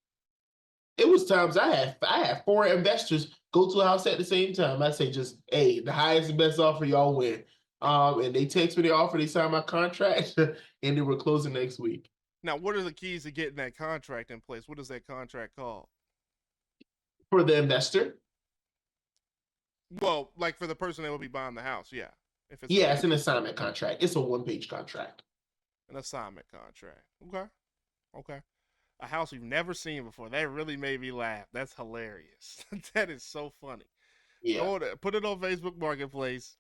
Speaker 2: It was times I had 4 investors go to a house at the same time. I say just, hey, the highest and best offer, y'all win. And they text me the offer, they signed my contract, and they were closing next week.
Speaker 1: Now, what are the keys to getting that contract in place? What is that contract called?
Speaker 2: For the investor?
Speaker 1: Well, like for the person that will be buying the house, yeah.
Speaker 2: If it's yeah, it's an assignment contract. It's a 1-page contract.
Speaker 1: An assignment contract. Okay. Okay. A house you've never seen before. That really made me laugh. That's hilarious. That is so funny. Yeah. Put it on Facebook Marketplace.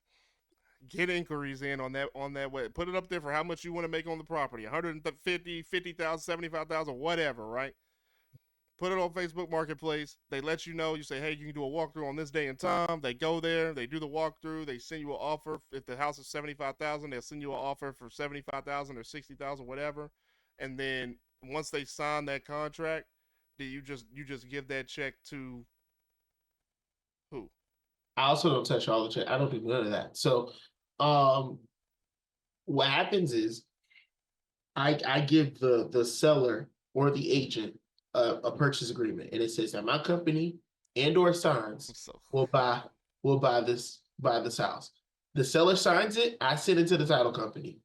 Speaker 1: Get inquiries in on that way. Put it up there for how much you want to make on the property. 150, 50,000, 75,000, whatever, right? Put it on Facebook Marketplace. They let you know. You say, hey, you can do a walkthrough on this day and time. They go there. They do the walkthrough. They send you an offer. If the house is 75,000, they'll send you an offer for 75,000 or 60,000, whatever. And then once they sign that contract, you just give that check to who?
Speaker 2: I also don't touch all the check. I don't do none of that. So, what happens is, I give the seller or the agent a purchase agreement, and it says that my company and or signs will buy this house. The seller signs it. I send it to the title company.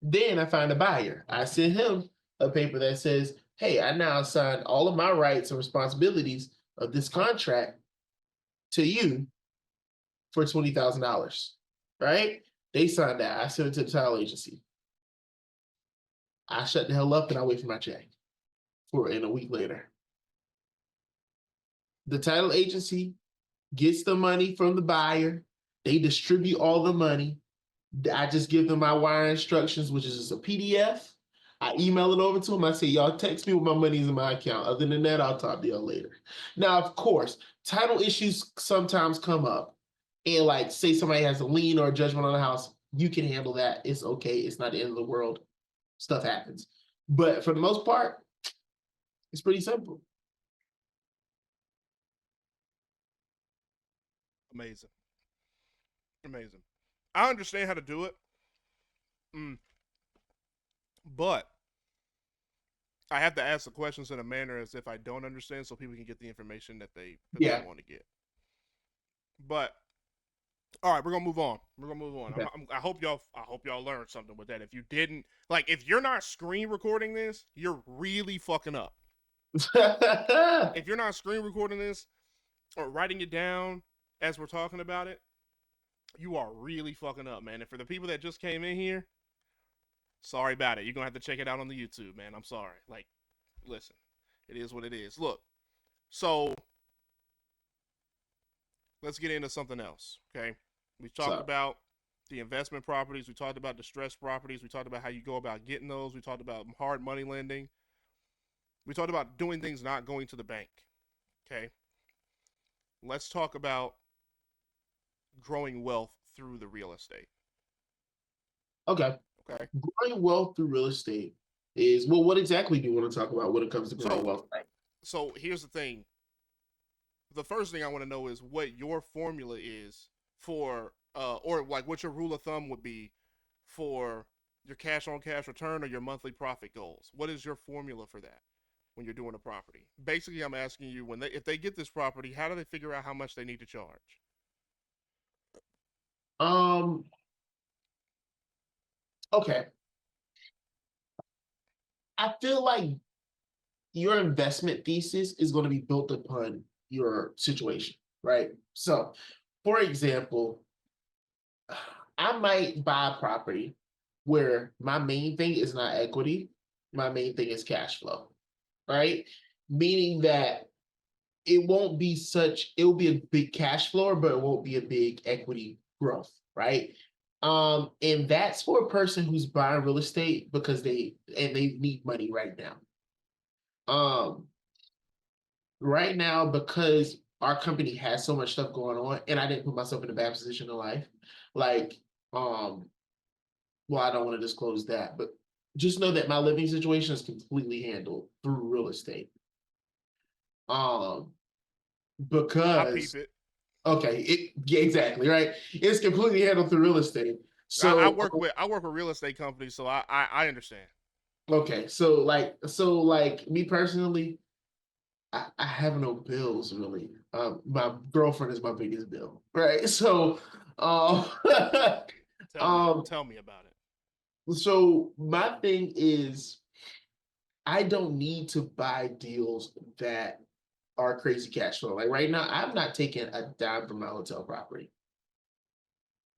Speaker 2: Then I find a buyer. I send him a paper that says, hey, I now assign all of my rights and responsibilities of this contract to you for $20,000, right? They signed that. I send it to the title agency. I shut the hell up and I wait for my check in a week later. The title agency gets the money from the buyer. They distribute all the money. I just give them my wire instructions, which is just a PDF. I email it over to them. I say, y'all text me with my money in my account. Other than that, I'll talk to y'all later. Now, of course, title issues sometimes come up. And like, say somebody has a lien or a judgment on the house, you can handle that. It's okay. It's not the end of the world. Stuff happens. But for the most part, it's pretty simple.
Speaker 1: Amazing. Amazing. I understand how to do it. But I have to ask the questions in a manner as if I don't understand so people can get the information that they want to get. But all right, we're gonna move on. Okay. I hope y'all learned something with that. If you didn't, like, if you're not screen recording this, you're really fucking up. If you're not screen recording this or writing it down as we're talking about it, you are really fucking up, man. And for the people that just came in here, sorry about it. You're gonna have to check it out on the YouTube, man. I'm sorry. Like, listen, it is what it is. Look, so let's get into something else, okay? We talked about the investment properties. We talked about distressed properties. We talked about how you go about getting those. We talked about hard money lending. We talked about doing things not going to the bank, okay? Let's talk about growing wealth through the real estate.
Speaker 2: Okay. Growing wealth through real estate is, well, what exactly do you want to talk about when it comes to growing wealth?
Speaker 1: So here's the thing. The first thing I want to know is what your formula is for, or like what your rule of thumb would be for your cash on cash return or your monthly profit goals? What is your formula for that when you're doing a property? Basically, I'm asking you when if they get this property, how do they figure out how much they need to charge?
Speaker 2: Um, okay. I feel like your investment thesis is going to be built upon your situation, right? So, for example, I might buy a property where my main thing is not equity, my main thing is cash flow, right? Meaning that it will be a big cash flow, but it won't be a big equity growth, right? And that's for a person who's buying real estate because they need money right now. Um, right now, because our company has so much stuff going on, and I didn't put myself in a bad position in life, like um, well, I don't want to disclose that, but just know that my living situation is completely handled through real estate. Um,
Speaker 1: I peep
Speaker 2: because
Speaker 1: it.
Speaker 2: okay, yeah, exactly right. It's completely handled through real estate.
Speaker 1: I
Speaker 2: So
Speaker 1: work with real estate companies, so I understand.
Speaker 2: okay, so like me personally, I have no bills really. My girlfriend is my biggest bill, right? So, um, um,
Speaker 1: Tell me about it.
Speaker 2: so my thing is, I don't need to buy deals that are crazy cash flow. Like right now, I'm not taking a dime from my hotel property.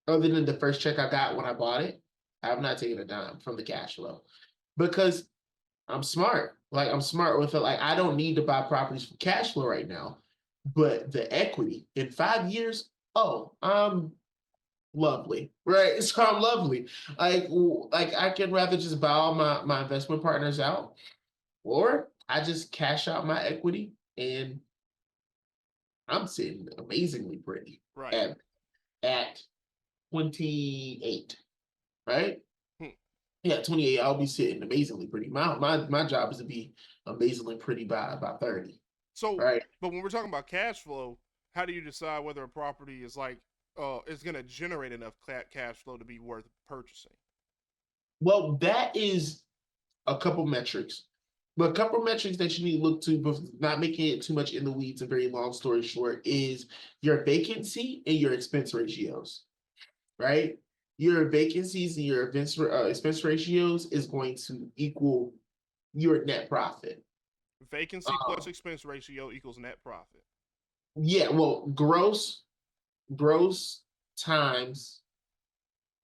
Speaker 2: Other than the first check I got when I bought it, I'm not taking a dime from the cash flow because I'm smart. Like I'm smart with it. Like I don't need to buy properties for cash flow right now, but the equity in 5 years, oh, I'm lovely, right? So I'm lovely. Like I can rather just buy all my investment partners out, or I just cash out my equity and I'm sitting amazingly pretty
Speaker 1: Right.
Speaker 2: at 28, right?
Speaker 1: Hmm.
Speaker 2: Yeah, 28. I'll be sitting amazingly pretty. My job is to be amazingly pretty by 30,
Speaker 1: So,
Speaker 2: right?
Speaker 1: but when we're talking about cash flow, how do you decide whether a property is is going to generate enough cash flow to be worth purchasing?
Speaker 2: Well, that is a couple metrics. But a couple metrics that you need to look to, but not making it too much in the weeds, a very long story short, is your vacancy and your expense ratios, right? Your vacancies and your expense ratios is going to equal your net profit.
Speaker 1: Vacancy plus
Speaker 2: Um,
Speaker 1: expense ratio equals net profit.
Speaker 2: yeah, well, gross times,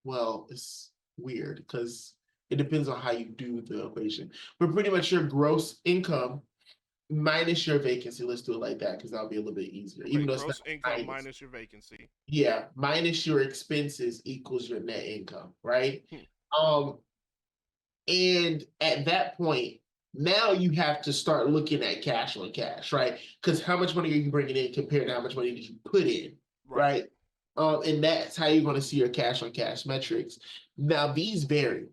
Speaker 2: well, it's weird because it depends on how you do the equation. But pretty much your gross income minus your vacancy. Let's do it like that because that'll be a little bit easier,
Speaker 1: Okay,
Speaker 2: even though it's not
Speaker 1: gross income
Speaker 2: minus.
Speaker 1: minus your vacancy.
Speaker 2: Yeah, minus your expenses equals your net income, right?
Speaker 1: Hmm.
Speaker 2: Um, and at that point, now you have to start looking at cash on cash, right? Because how much money are you bringing in compared to how much money did you put in,
Speaker 1: Right.
Speaker 2: right? And that's how you're going to see your cash on cash metrics. Now, these vary.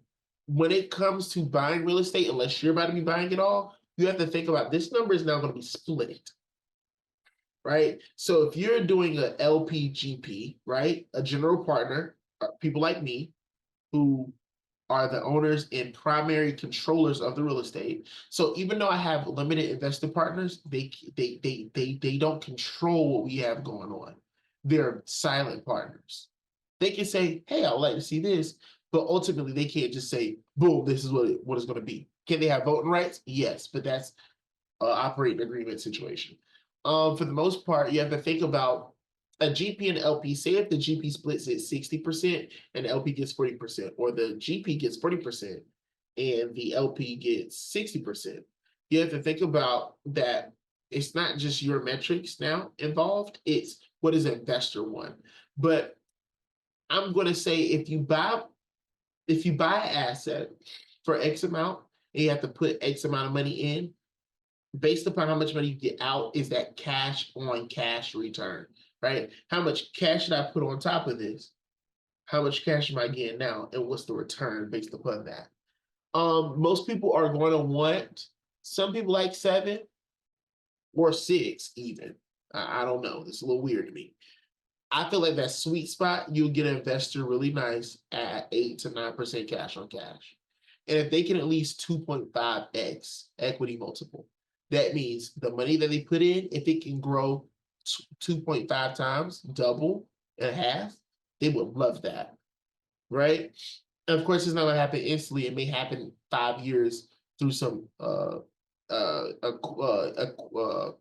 Speaker 2: When it comes to buying real estate, unless you're about to be buying it all, you have to think about this number is now going to be split, right? So if you're doing a LPGP, right, a general partner, people like me who are the owners and primary controllers of the real estate. So even though I have limited investor partners, they don't control what we have going on. They're silent partners. They can say, "Hey, I would like to see this," but ultimately they can't just say, "Boom, this is what it's going to be." Can they have voting rights? Yes, but that's operating agreement situation. For the most part, you have to think about a GP and LP. Say if the GP splits it 60% and the LP gets 40%, or the GP gets 40% and the LP gets 60%. You have to think about that it's not just your metrics now involved, it's what does investor want. But I'm gonna say if you buy an asset for X amount and you have to put X amount of money in, based upon how much money you get out is that cash on cash return, right? How much cash should I put on top of this? How much cash am I getting now? And what's the return based upon that? Most people are going to want, some people like 7 or 6 even. I don't know. It's a little weird to me. I feel like that sweet spot, you'll get an investor really nice at 8 to 9% cash on cash. And if they can at least 2.5x equity multiple, that means the money that they put in, if it can grow 2.5 times, double and a half, they would love that. Right. And of course, it's not going to happen instantly. It may happen 5 years through some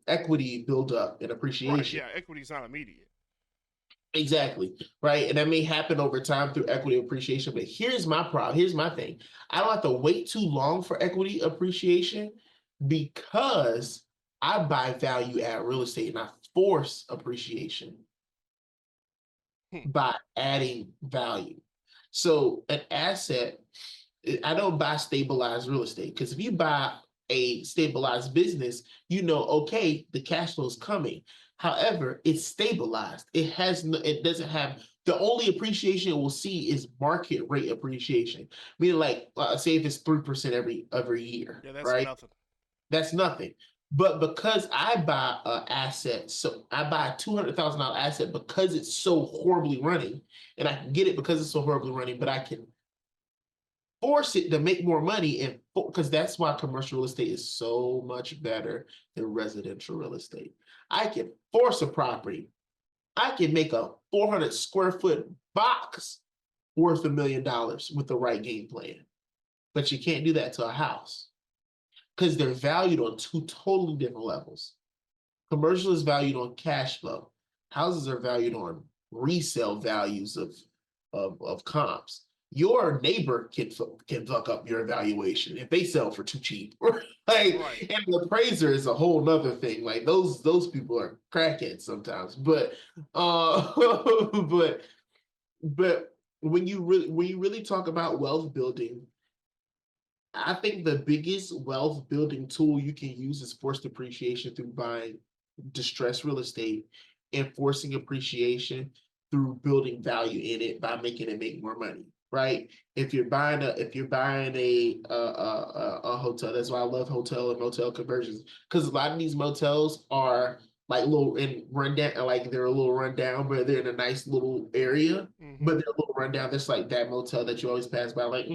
Speaker 2: equity buildup and
Speaker 1: Right.
Speaker 2: appreciation.
Speaker 1: Yeah. Equity's not immediate.
Speaker 2: Exactly. Right. And that may happen over time through equity appreciation. But here's my problem. Here's my thing. I don't have to wait too long for equity appreciation because I buy value add real estate and I force appreciation
Speaker 1: Hmm.
Speaker 2: by adding value. So an asset, I don't buy stabilized real estate because if you buy a stabilized business, you know, okay, the cash flow is coming. However, it's stabilized. It has no, it doesn't have the only appreciation it will see is market rate appreciation. Meaning, like, say if it's 3% every year,
Speaker 1: Yeah, that's
Speaker 2: right?
Speaker 1: nothing.
Speaker 2: That's nothing. But because I buy an asset, so I buy a $200,000 asset because it's so horribly running, and I can get it because it's so horribly running, but I can force it to make more money and because that's why commercial real estate is so much better than residential real estate. I can force a property. I can make a 400 square foot box worth $1 million with the right game plan. But you can't do that to a house because they're valued on two totally different levels. Commercial is valued on cash flow. Houses are valued on resale values of comps. Your neighbor can fuck up your evaluation if they sell for too cheap. Like,
Speaker 1: Right.
Speaker 2: and the appraiser is a whole nother thing. Like those people are crackheads sometimes. But but but when you really talk about wealth building, I think the biggest wealth building tool you can use is forced appreciation through buying distressed real estate and forcing appreciation through building value in it by making it make more money. Right. If you're buying a hotel, that's why I love hotel and motel conversions because a lot of these motels are like little and rundown, like they're a little rundown, but they're in a nice little area, but
Speaker 1: Mm-hmm.
Speaker 2: they're a little rundown. That's like that motel that you always pass by, like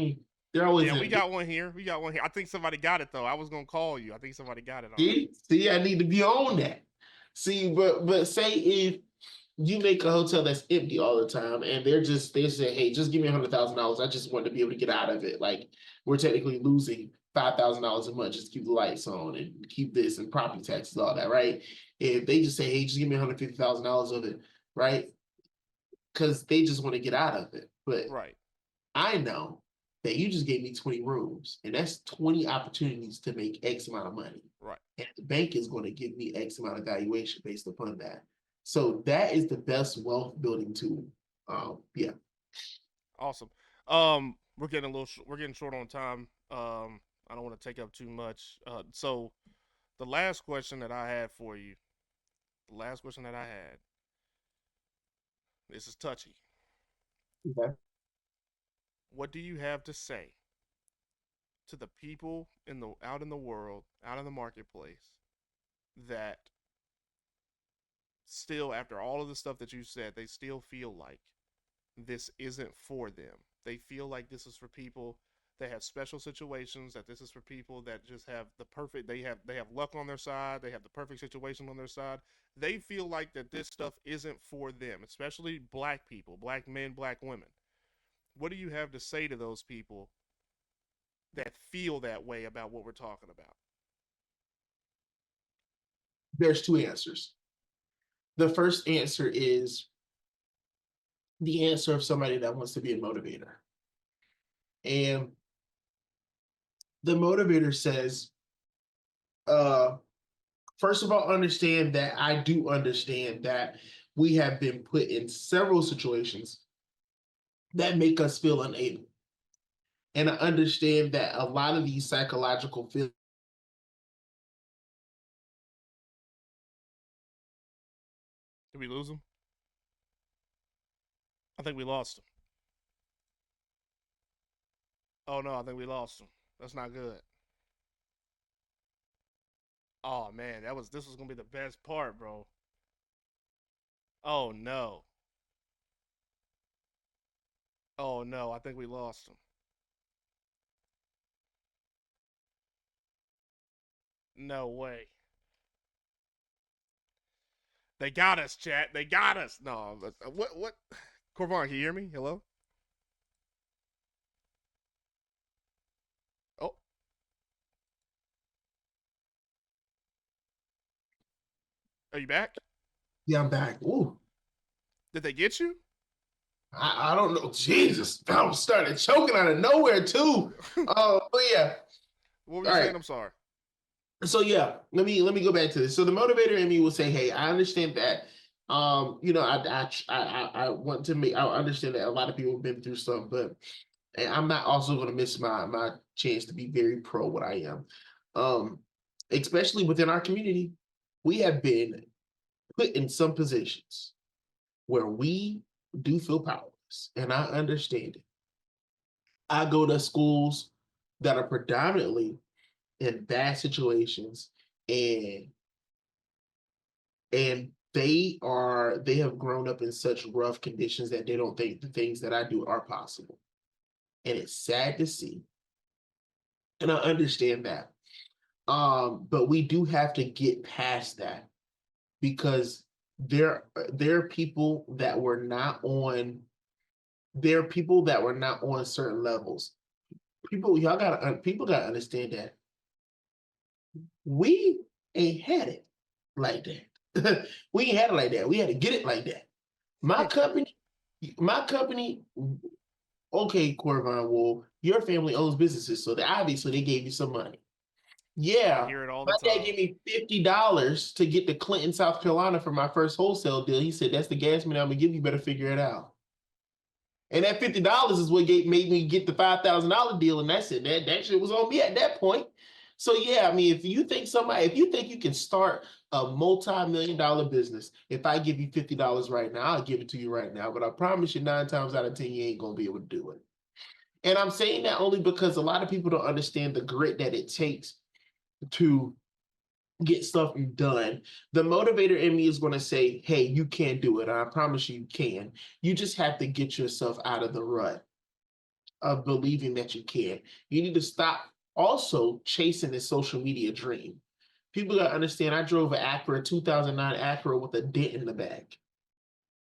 Speaker 2: they're always
Speaker 1: Yeah, we
Speaker 2: in.
Speaker 1: got one here. We got one here. I think somebody got it though. I was gonna call you. I think somebody got it already.
Speaker 2: See, I need to be on that. See, but say if you make a hotel that's empty all the time, and they say, hey, just give me $100,000. I just want to be able to get out of it. Like we're technically losing $5,000 a month just to keep the lights on and keep this and property taxes, all that, right? If they just say, hey, just give me $150,000 of it, right? Because they just want to get out of it. But
Speaker 1: Right.
Speaker 2: I know that you just gave me 20 rooms, and that's 20 opportunities to make X amount of money.
Speaker 1: Right.
Speaker 2: And the bank is going to give me X amount of valuation based upon that. So that is the best wealth building tool. Yeah.
Speaker 1: Awesome. We're getting short on time. I don't want to take up too much. So the last question that I had for you, the last question that I had, this is touchy.
Speaker 2: Okay.
Speaker 1: What do you have to say to the people in the out in the world, out in the marketplace, that still, after all of the stuff that you said, they still feel like this isn't for them? They feel like this is for people that have special situations, that this is for people that just have the perfect, they have luck on their side, they have the perfect situation on their side. They feel like that this stuff isn't for them, especially black people, black men, black women. What do you have to say to those people that feel that way about what we're talking about?
Speaker 2: There's two answers. The first answer is the answer of somebody that wants to be a motivator. And the motivator says, uh, first of all, understand that I do understand that we have been put in several situations that make us feel unable. And I understand that a lot of these psychological feelings.
Speaker 1: Did we lose them? I think we lost them. Oh no, I think we lost them. That's not good. Oh man, this was gonna be the best part, bro. Oh no. Oh no, I think we lost him. No way. They got us, chat. They got us. No, what? Corvon, can you hear me? Hello? Oh, are you back?
Speaker 2: Yeah, I'm back. Ooh,
Speaker 1: Did they get you?
Speaker 2: I don't know. Jesus, I was started choking out of nowhere too. But yeah,
Speaker 1: What were you
Speaker 2: all
Speaker 1: saying?
Speaker 2: right.
Speaker 1: I'm sorry.
Speaker 2: So yeah, let me go back to this. So the motivator in me will say, "Hey, I understand that. I want to make. I understand that a lot of people have been through stuff, but I'm not also going to miss my chance to be very pro what I am. Um, Especially within our community, we have been put in some positions where we do feel powerless, and I understand it. I go to schools that are predominantly in bad situations, and they have grown up in such rough conditions that they don't think the things that I do are possible. And it's sad to see. And I understand that. But we do have to get past that because there are people that were not on there are people that were not on certain levels. People gotta understand that we ain't had it like that. We ain't had it like that. We had to get it like that. My company, my company. Okay, Corvon, well, your family owns businesses, so obviously they gave you some money.
Speaker 1: I
Speaker 2: Yeah,
Speaker 1: hear it all
Speaker 2: my
Speaker 1: the
Speaker 2: dad
Speaker 1: time.
Speaker 2: gave me $50 to get to Clinton, South Carolina for my first wholesale deal. He said, "That's the gas money I'm gonna give you. Better figure it out." And that $50 is what made me get the $5,000 deal, and that's it. That shit was on me at that point. So yeah, I mean, if you think you can start a multi-million-dollar business, if I give you $50 right now, I'll give it to you right now. But I promise you, 9 times out of 10, you ain't gonna be able to do it. And I'm saying that only because a lot of people don't understand the grit that it takes to get stuff done. The motivator in me is going to say, "Hey, you can do it. And I promise you, you can. You just have to get yourself out of the rut of believing that you can. You need to stop also chasing this social media dream. People got to understand I drove an Acura 2009 Acura with a dent in the back,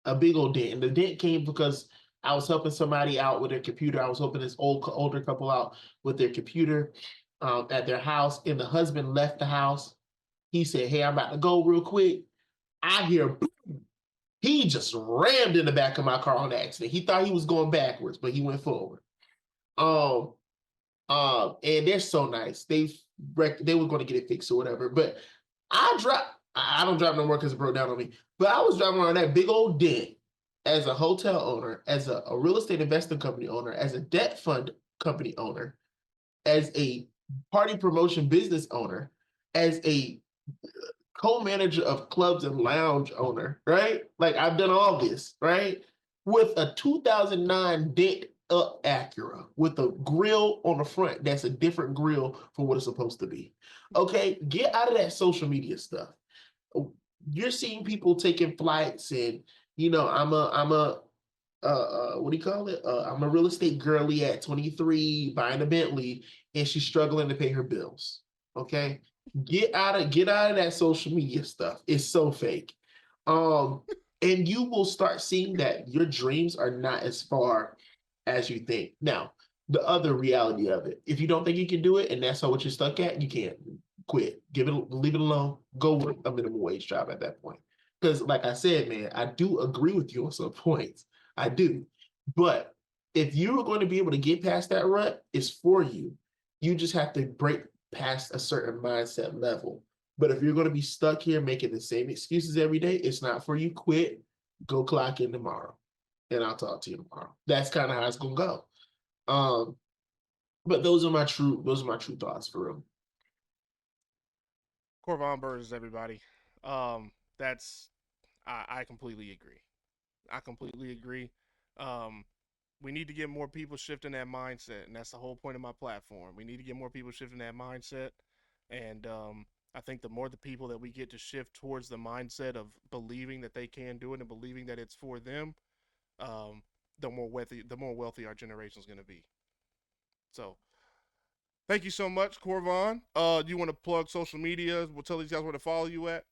Speaker 2: a big old dent. And the dent came because I was helping somebody out with their computer. I was helping this older couple out with their computer at their house, and the husband left the house. He said, "Hey, I'm about to go real quick." I hear boom. He just rammed in the back of my car on accident. He thought he was going backwards, but he went forward. Um, and they're so nice. They were going to get it fixed or whatever. But I don't drive no more because it broke down on me. But I was driving around that big old dent as a hotel owner, as a real estate investment company owner, as a debt fund company owner, as a party promotion business owner, as a co-manager of clubs and lounge owner, right? Like I've done all this, right? With a 2009 dent up Acura with a grill on the front that's a different grill from what it's supposed to be. Okay, get out of that social media stuff. You're seeing people taking flights and I'm a what do you call it? I'm a real estate girly at 23 buying a Bentley and she's struggling to pay her bills. Okay. Get out of that social media stuff. It's so fake. Um, and you will start seeing that your dreams are not as far as you think. Now, the other reality of it, if you don't think you can do it and that's what you're stuck at, you can't quit. Leave it alone. Go work a minimum wage job at that point. Because, like I said, man, I do agree with you on some points. I do. But if you're going to be able to get past that rut, it's for you. You just have to break past a certain mindset level. But if you're going to be stuck here making the same excuses every day, it's not for you. Quit. Go clock in tomorrow, and I'll talk to you tomorrow. That's kind of how it's going to go. Um, but those are my true thoughts for real.
Speaker 1: Corvon Burgess, everybody. That's I completely agree. I completely agree. Um, we need to get more people shifting that mindset, and that's the whole point of my platform. We need to get more people shifting that mindset, and I think the more the people that we get to shift towards the mindset of believing that they can do it and believing that it's for them, um, the more wealthy our generation is going to be. So thank you so much, Corvon. Do you want to plug social media? We'll tell these guys where to follow you at.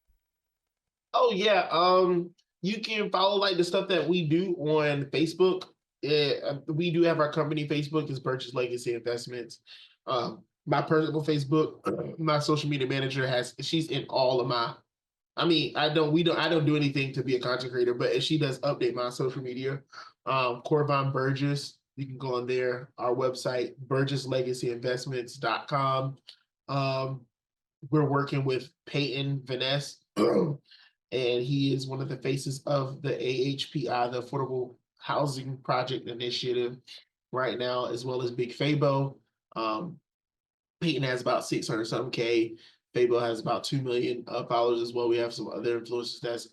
Speaker 2: Oh yeah. You can follow like the stuff that we do on Facebook. Yeah, we do have our company Facebook is Burgess Legacy Investments. My personal Facebook, my social media manager she's in all of my. I mean, I don't do anything to be a content creator, but she does update my social media. Corvon Burgess, you can go on there. Our website, burgesslegacyinvestments.com. Um, we're working with Peyton Vaness, and he is one of the faces of the AHPI, the Affordable Housing Project Initiative, right now, as well as Big Fabo. Um, Peyton has about 600 something K. Fabo has about 2 million followers as well. We have some other influencers that's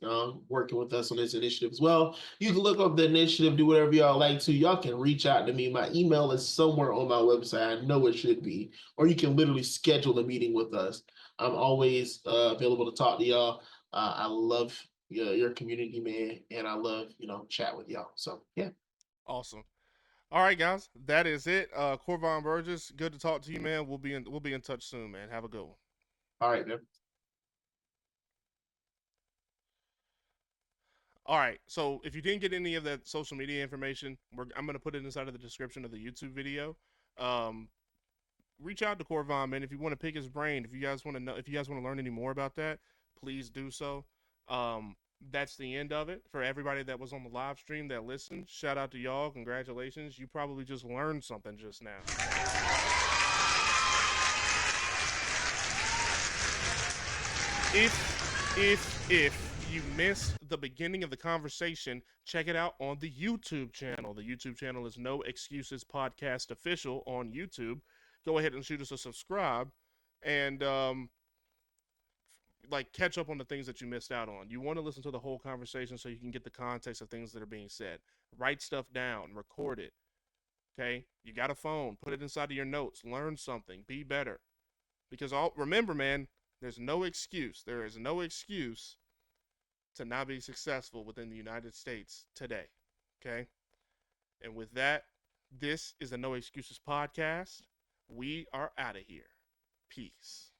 Speaker 2: working with us on this initiative as well. You can look up the initiative, do whatever y'all like to. Y'all can reach out to me. My email is somewhere on my website. I know it should be. Or you can literally schedule a meeting with us. I'm always available to talk to y'all. I love your community, man, and I love, chat with y'all. So, yeah.
Speaker 1: Awesome. All right, guys, that is it. Corvon Burgess, good to talk to you, man. We'll be in touch soon, man. Have a good one.
Speaker 2: All right, man.
Speaker 1: All right, so if you didn't get any of that social media information, I'm gonna put it inside of the description of the YouTube video. Um, Reach out to Corvon, man. If you want to pick his brain, if you guys want to know, if you guys want to learn any more about that, please do so. That's the end of it for everybody that was on the live stream that listened. Shout out to y'all. Congratulations. You probably just learned something just now. If you missed the beginning of the conversation, check it out on the YouTube channel. The YouTube channel is No Excuses Podcast Official on YouTube. Go ahead and shoot us a subscribe and like catch up on the things that you missed out on. You want to listen to the whole conversation so you can get the context of things that are being said. Write stuff down, record it. Okay? You got a phone, put it inside of your notes, learn something, be better. Because remember, man, there's no excuse. There is no excuse to not be successful within the United States today. Okay? And with that, this is the No Excuses Podcast. We are out of here. Peace.